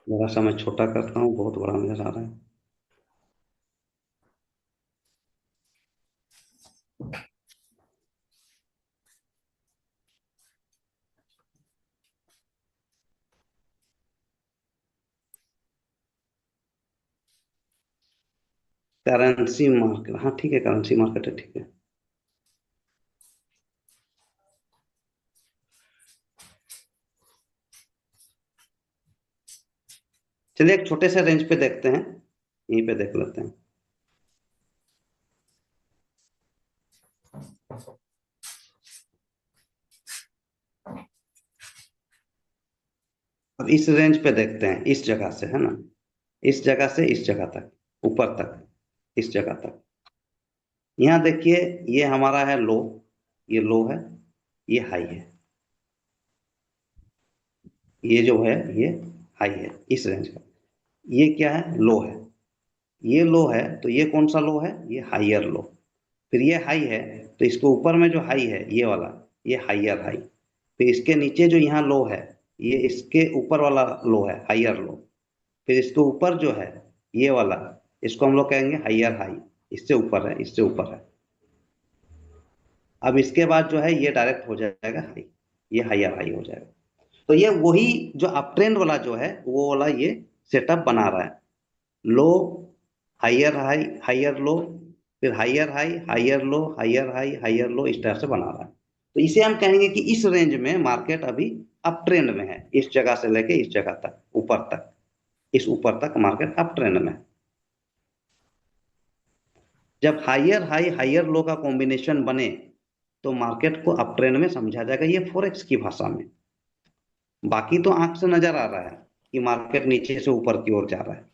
जरा सा मैं छोटा करता हूँ, बहुत बड़ा नजर आ रहा है। करेंसी मार्केट, हाँ ठीक है, करेंसी मार्केट है, ठीक है। चलिए एक छोटे से रेंज पे देखते हैं, यहीं पे देख लेते हैं। अब इस रेंज पे देखते हैं, इस जगह से, है ना, इस जगह से इस जगह तक, ऊपर तक, इस जगह तक। यहाँ देखिए, ये हमारा है लो, ये लो है, ये हाई है, ये जो है ये हाई है इस रेंज का। ये क्या है, लो है, ये लो है, तो ये कौन सा लो है, ये हाइयर लो। फिर ये हाई है, तो इसके ऊपर में जो हाई है ये वाला, ये हाइयर हाई। फिर इसके नीचे जो यहाँ लो है, ये इसके ऊपर वाला लो है, हाइयर लो। फिर इसके ऊपर जो है ये वाला, इसको हम लोग कहेंगे हाइयर हाई, इससे ऊपर है, इससे ऊपर है। अब इसके बाद जो है ये डायरेक्ट हो जाएगा हाई, ये हाइयर हाई हो जाएगा। तो ये वही जो अप ट्रेंड वाला जो है वो वाला ये सेटअप बना रहा है, लो, हाइयर हाई, हाइयर लो, फिर हाइयर हाई, हाइयर लो, हाइयर हाई, हाइयर लो, इस तरह से बना रहा है। तो इसे हम कहेंगे कि इस रेंज में मार्केट अभी अप ट्रेंड में है, इस जगह से लेके इस जगह तक, ऊपर तक, इस ऊपर तक मार्केट अप ट्रेंड में है। जब हाइयर हाई हाइयर लो का कॉम्बिनेशन बने तो मार्केट को अप ट्रेंड में समझा जाएगा, ये फॉरेक्स की भाषा में। बाकी तो आंख से नजर आ रहा है कि मार्केट नीचे से ऊपर की ओर जा रहा है।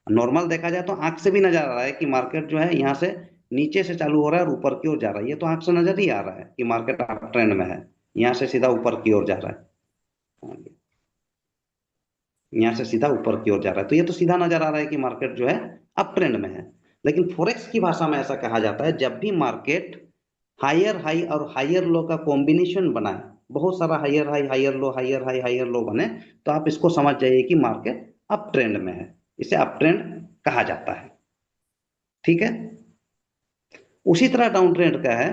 नॉर्मल देखा जाए तो आंख से भी नजर आ रहा है कि मार्केट जो है यहाँ से नीचे से चालू हो रहा है और ऊपर की ओर जा रहा है, ये तो आंख से नजर ही आ रहा है कि मार्केट अप ट्रेंड में है। यहाँ से सीधा ऊपर की ओर जा रहा है, यहाँ से सीधा ऊपर की ओर जा रहा है, तो ये तो सीधा नजर आ रहा है कि मार्केट जो है अप ट्रेंड में है। लेकिन फॉरेक्स की भाषा में ऐसा कहा जाता है, जब भी मार्केट हायर हाई और हायर लो का कॉम्बिनेशन बनाए, बहुत सारा higher high higher low higher high higher low बने, तो आप इसको समझ जाइए कि मार्केट अप ट्रेंड में है। इसे अप ट्रेंड कहा जाता है। ठीक है। उसी तरह डाउन ट्रेंड का है।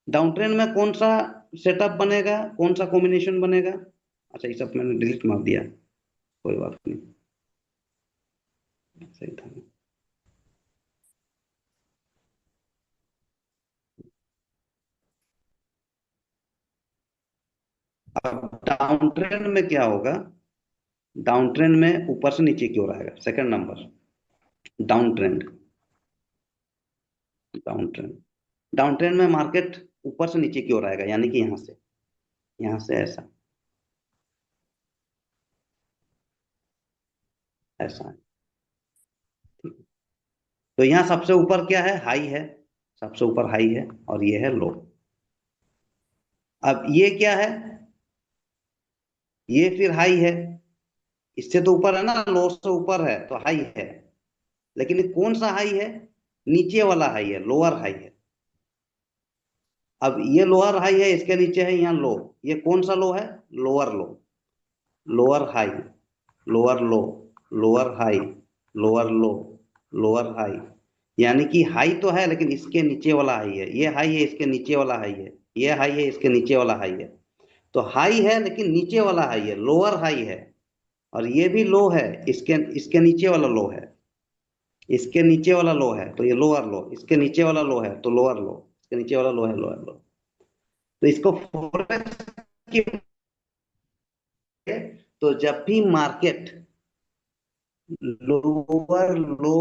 डाउन ट्रेंड में कौन सा सेटअप बनेगा, कौन सा कॉम्बिनेशन बनेगा? अच्छा, ये सब मैंने डिलीट मार दिया, कोई बात नहीं, सही था। अब डाउन ट्रेंड में क्या होगा? डाउन ट्रेंड में ऊपर से नीचे की ओर आएगा, second number down trend. Down trend, down trend में मार्केट ऊपर से नीचे की ओर आएगा, यानी कि यहां से ऐसा, ऐसा है। तो यहां सबसे ऊपर क्या है? हाई है, सबसे ऊपर हाई है, और ये है लो। अब ये क्या है? ये फिर हाई है, इससे तो ऊपर है ना, लो से ऊपर है तो हाई है। लेकिन ये कौन सा हाई है? नीचे वाला हाई है, लोअर हाई है। अब ये लोअर हाई है, इसके नीचे है यहाँ लो। ये कौन सा लो है? लोअर लो। लोअर हाई, लोअर लो, लोअर हाई, लोअर लो, लोअर हाई। यानी कि हाई तो है, लेकिन इसके नीचे वाला हाई है। ये हाई है, इसके नीचे वाला हाई है। ये हाई है, इसके नीचे वाला हाई है। तो हाई है लेकिन नीचे वाला हाई है, लोअर हाई है। और ये भी लो है, इसके इसके नीचे वाला लो है। इसके नीचे वाला लो है तो ये लोअर लो, इसके नीचे वाला लो है तो लोअर लो, इसके नीचे वाला लो है लोअर लो। तो इसको फॉरेक्स की, तो जब भी मार्केट लोअर लो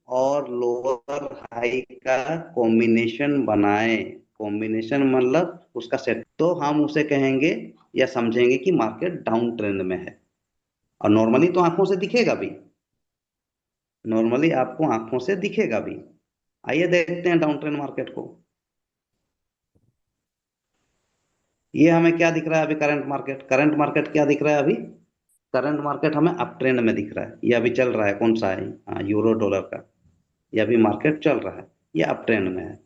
और लोअर हाई का कॉम्बिनेशन बनाए, कॉम्बिनेशन मतलब उसका सेट, तो हम उसे कहेंगे या समझेंगे कि मार्केट डाउन ट्रेंड में है। और नॉर्मली तो आंखों से दिखेगा भी, नॉर्मली आपको आंखों से दिखेगा भी। आइए देखते हैं डाउन ट्रेंड मार्केट को। ये हमें क्या दिख रहा है अभी? करंट मार्केट, करंट मार्केट क्या दिख रहा है अभी? करंट मार्केट हमें अप ट्रेंड में दिख रहा है। ये अभी चल रहा है, कौन सा है? हाँ, यूरो डॉलर का। ये अभी मार्केट चल रहा है, ये अप ट्रेंड में है।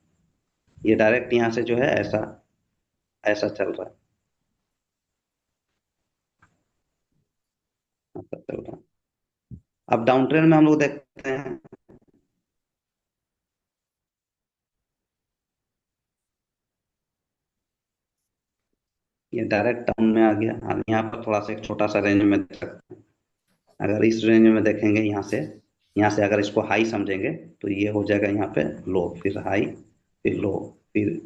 ये डायरेक्ट यहाँ से जो है ऐसा, ऐसा चल रहा है, ऐसा चल रहा है। अब डाउन ट्रेंड में हम लोग देखते हैं, ये डायरेक्ट डाउन में आ गया। अब यहाँ पर थोड़ा सा एक छोटा सा रेंज में देख सकते हैं। अगर इस रेंज में देखेंगे, यहाँ से अगर इसको हाई समझेंगे, तो ये हो जाएगा यहाँ पे लो, फिर हाई, फिर लो, फिर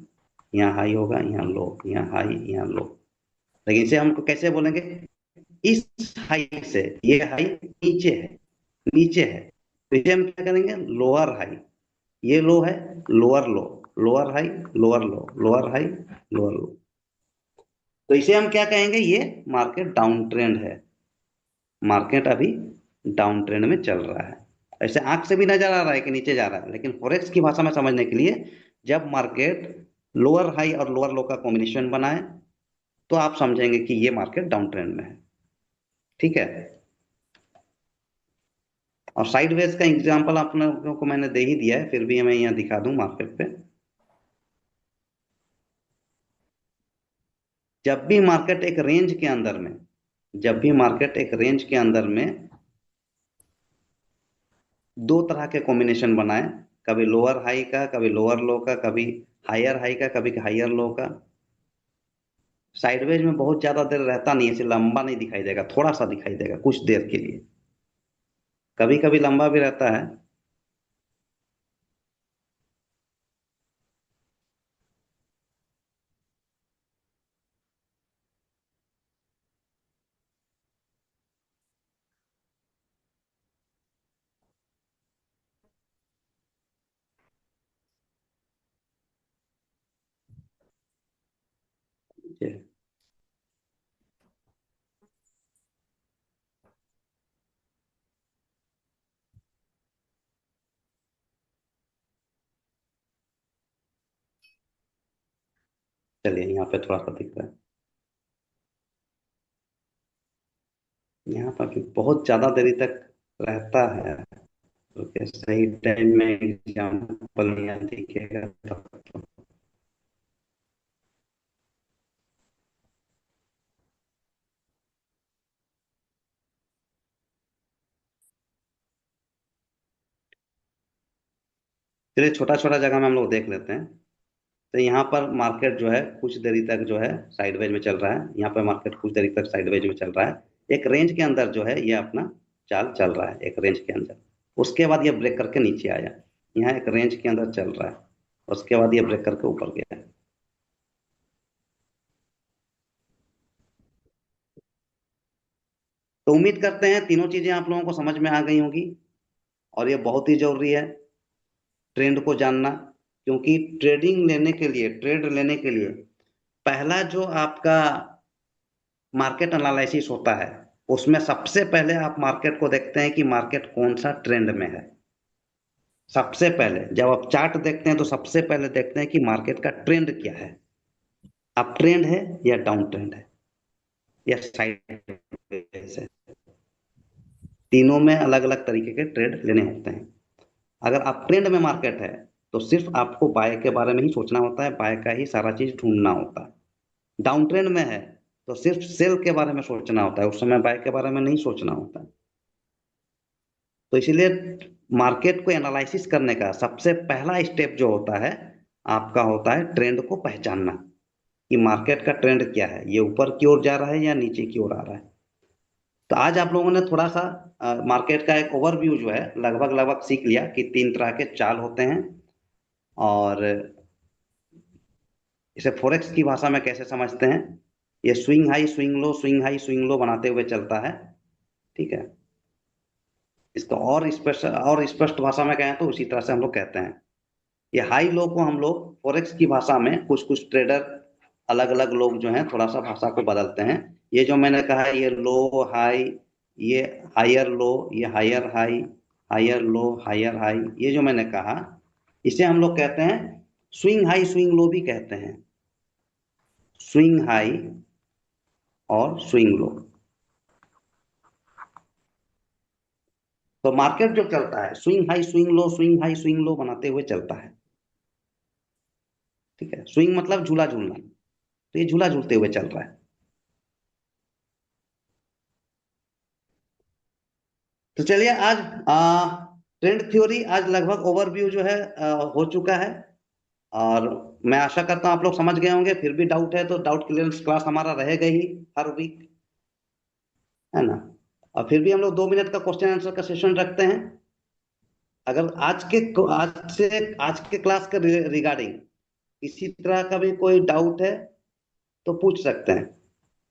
यहाँ हाई होगा, यहाँ लो, यहाँ हाई, यहाँ लो। लेकिन इसे हम कैसे बोलेंगे? इस हाई से, ये हाई नीचे है, नीचे है, तो इसे हम क्या करेंगे? Lower high. ये लो है, लोअर लो, लोअर हाई, लोअर लो, लोअर हाई, लोअर लो। तो इसे हम क्या कहेंगे? ये मार्केट डाउन ट्रेंड है। मार्केट अभी डाउन ट्रेंड में चल रहा है। ऐसे आंख से भी नजर आ रहा है कि नीचे जा रहा है, लेकिन फॉरेक्स की भाषा में समझने के लिए, जब मार्केट लोअर हाई और लोअर लो का कॉम्बिनेशन बनाए, तो आप समझेंगे कि ये मार्केट डाउन ट्रेंड में है। ठीक है। और साइडवेज का एग्जांपल आप लोगों को मैंने दे ही दिया है, फिर भी मैं यहाँ दिखा दूं मार्केट पे। जब भी मार्केट एक रेंज के अंदर में, जब भी मार्केट एक रेंज के अंदर में दो तरह के कॉम्बिनेशन बनाए, कभी लोअर हाई का, कभी लोअर लो का, कभी हायर हाई का, कभी हायर लो का, साइडवेज में बहुत ज्यादा देर रहता नहीं है, इसे लंबा नहीं दिखाई देगा, थोड़ा सा दिखाई देगा कुछ देर के लिए, कभी कभी लंबा भी रहता है। ये, चलिए यहाँ पे थोड़ा सा दिख रहा है, यहाँ पर भी बहुत ज्यादा देरी तक रहता है, तो क्या सही टाइम में एग्जाम्पल यहाँ दिखेगा तो। चलिए छोटा छोटा जगह में हम लोग देख लेते हैं। तो यहाँ पर मार्केट जो है कुछ देरी तक जो है साइडवेज में चल रहा है, यहाँ पर मार्केट कुछ देरी तक साइडवेज में चल रहा है। एक रेंज के अंदर जो है ये अपना चाल चल रहा है, एक रेंज के अंदर। उसके बाद ये ब्रेक करके नीचे आया, यहाँ एक रेंज के अंदर चल रहा है, उसके बाद ये ब्रेक करके ऊपर गया। तो उम्मीद करते हैं तीनों चीजें आप लोगों को समझ में आ गई होंगी, और ये बहुत ही जरूरी है ट्रेंड को जानना, क्योंकि ट्रेड लेने के लिए पहला जो आपका मार्केट एनालिसिस होता है, उसमें सबसे पहले आप मार्केट को देखते हैं कि मार्केट कौन सा ट्रेंड में है। सबसे पहले जब आप चार्ट देखते हैं तो सबसे पहले देखते हैं कि मार्केट का ट्रेंड क्या है, अप ट्रेंड है या डाउन ट्रेंड है या साइड है। तीनों में अलग अलग तरीके के ट्रेड लेने होते हैं। अगर अप ट्रेंड में मार्केट है तो सिर्फ आपको बाय के बारे में ही सोचना होता है, बाय का ही सारा चीज ढूंढना होता है। डाउन ट्रेंड में है तो सिर्फ सेल के बारे में सोचना होता है, उस समय बाय के बारे में नहीं सोचना होता है। तो इसीलिए मार्केट को एनालिसिस करने का सबसे पहला स्टेप जो होता है आपका होता है ट्रेंड को पहचानना, कि मार्केट का ट्रेंड क्या है, ये ऊपर की ओर जा रहा है या नीचे की ओर आ रहा है। तो आज आप लोगों ने थोड़ा सा मार्केट का एक ओवरव्यू जो है लगभग लगभग सीख लिया कि तीन तरह के चाल होते हैं, और इसे फोरेक्स की भाषा में कैसे समझते हैं। ये swing high swing low, swing high swing low बनाते हुए चलता है, ठीक है। इसको और स्पष्ट भाषा में कहें तो उसी तरह से हम लोग कहते हैं। ये हाई लो को हम लोग फोरेक्स की भाषा में कुछ कुछ ट्रेडर अलग अलग लोग जो हैं थोड़ा सा भाषा को बदलते हैं। ये जो मैंने कहा ये लो हाई, ये हायर लो, ये higher high, higher low, higher high, ये जो मैंने कहा इसे हम लोग कहते हैं स्विंग हाई स्विंग लो भी कहते हैं। स्विंग हाई और स्विंग लो। तो मार्केट जो चलता है swing high swing low, swing high swing low बनाते हुए चलता है, ठीक है। स्विंग मतलब झूला झूलना, तो ये झूला झूलते हुए चल रहा है। तो चलिए आज ट्रेंड थ्योरी आज लगभग ओवरव्यू जो है हो चुका है, और मैं आशा करता हूं आप लोग समझ गए होंगे। फिर भी डाउट है तो डाउट क्लियरेंस क्लास हमारा रहेगा ही हर वीक, है ना। और फिर भी हम लोग 2 मिनट का क्वेश्चन आंसर का सेशन रखते हैं। अगर आज के क्लास के रिगार्डिंग किसी तरह का भी कोई डाउट है तो पूछ सकते हैं।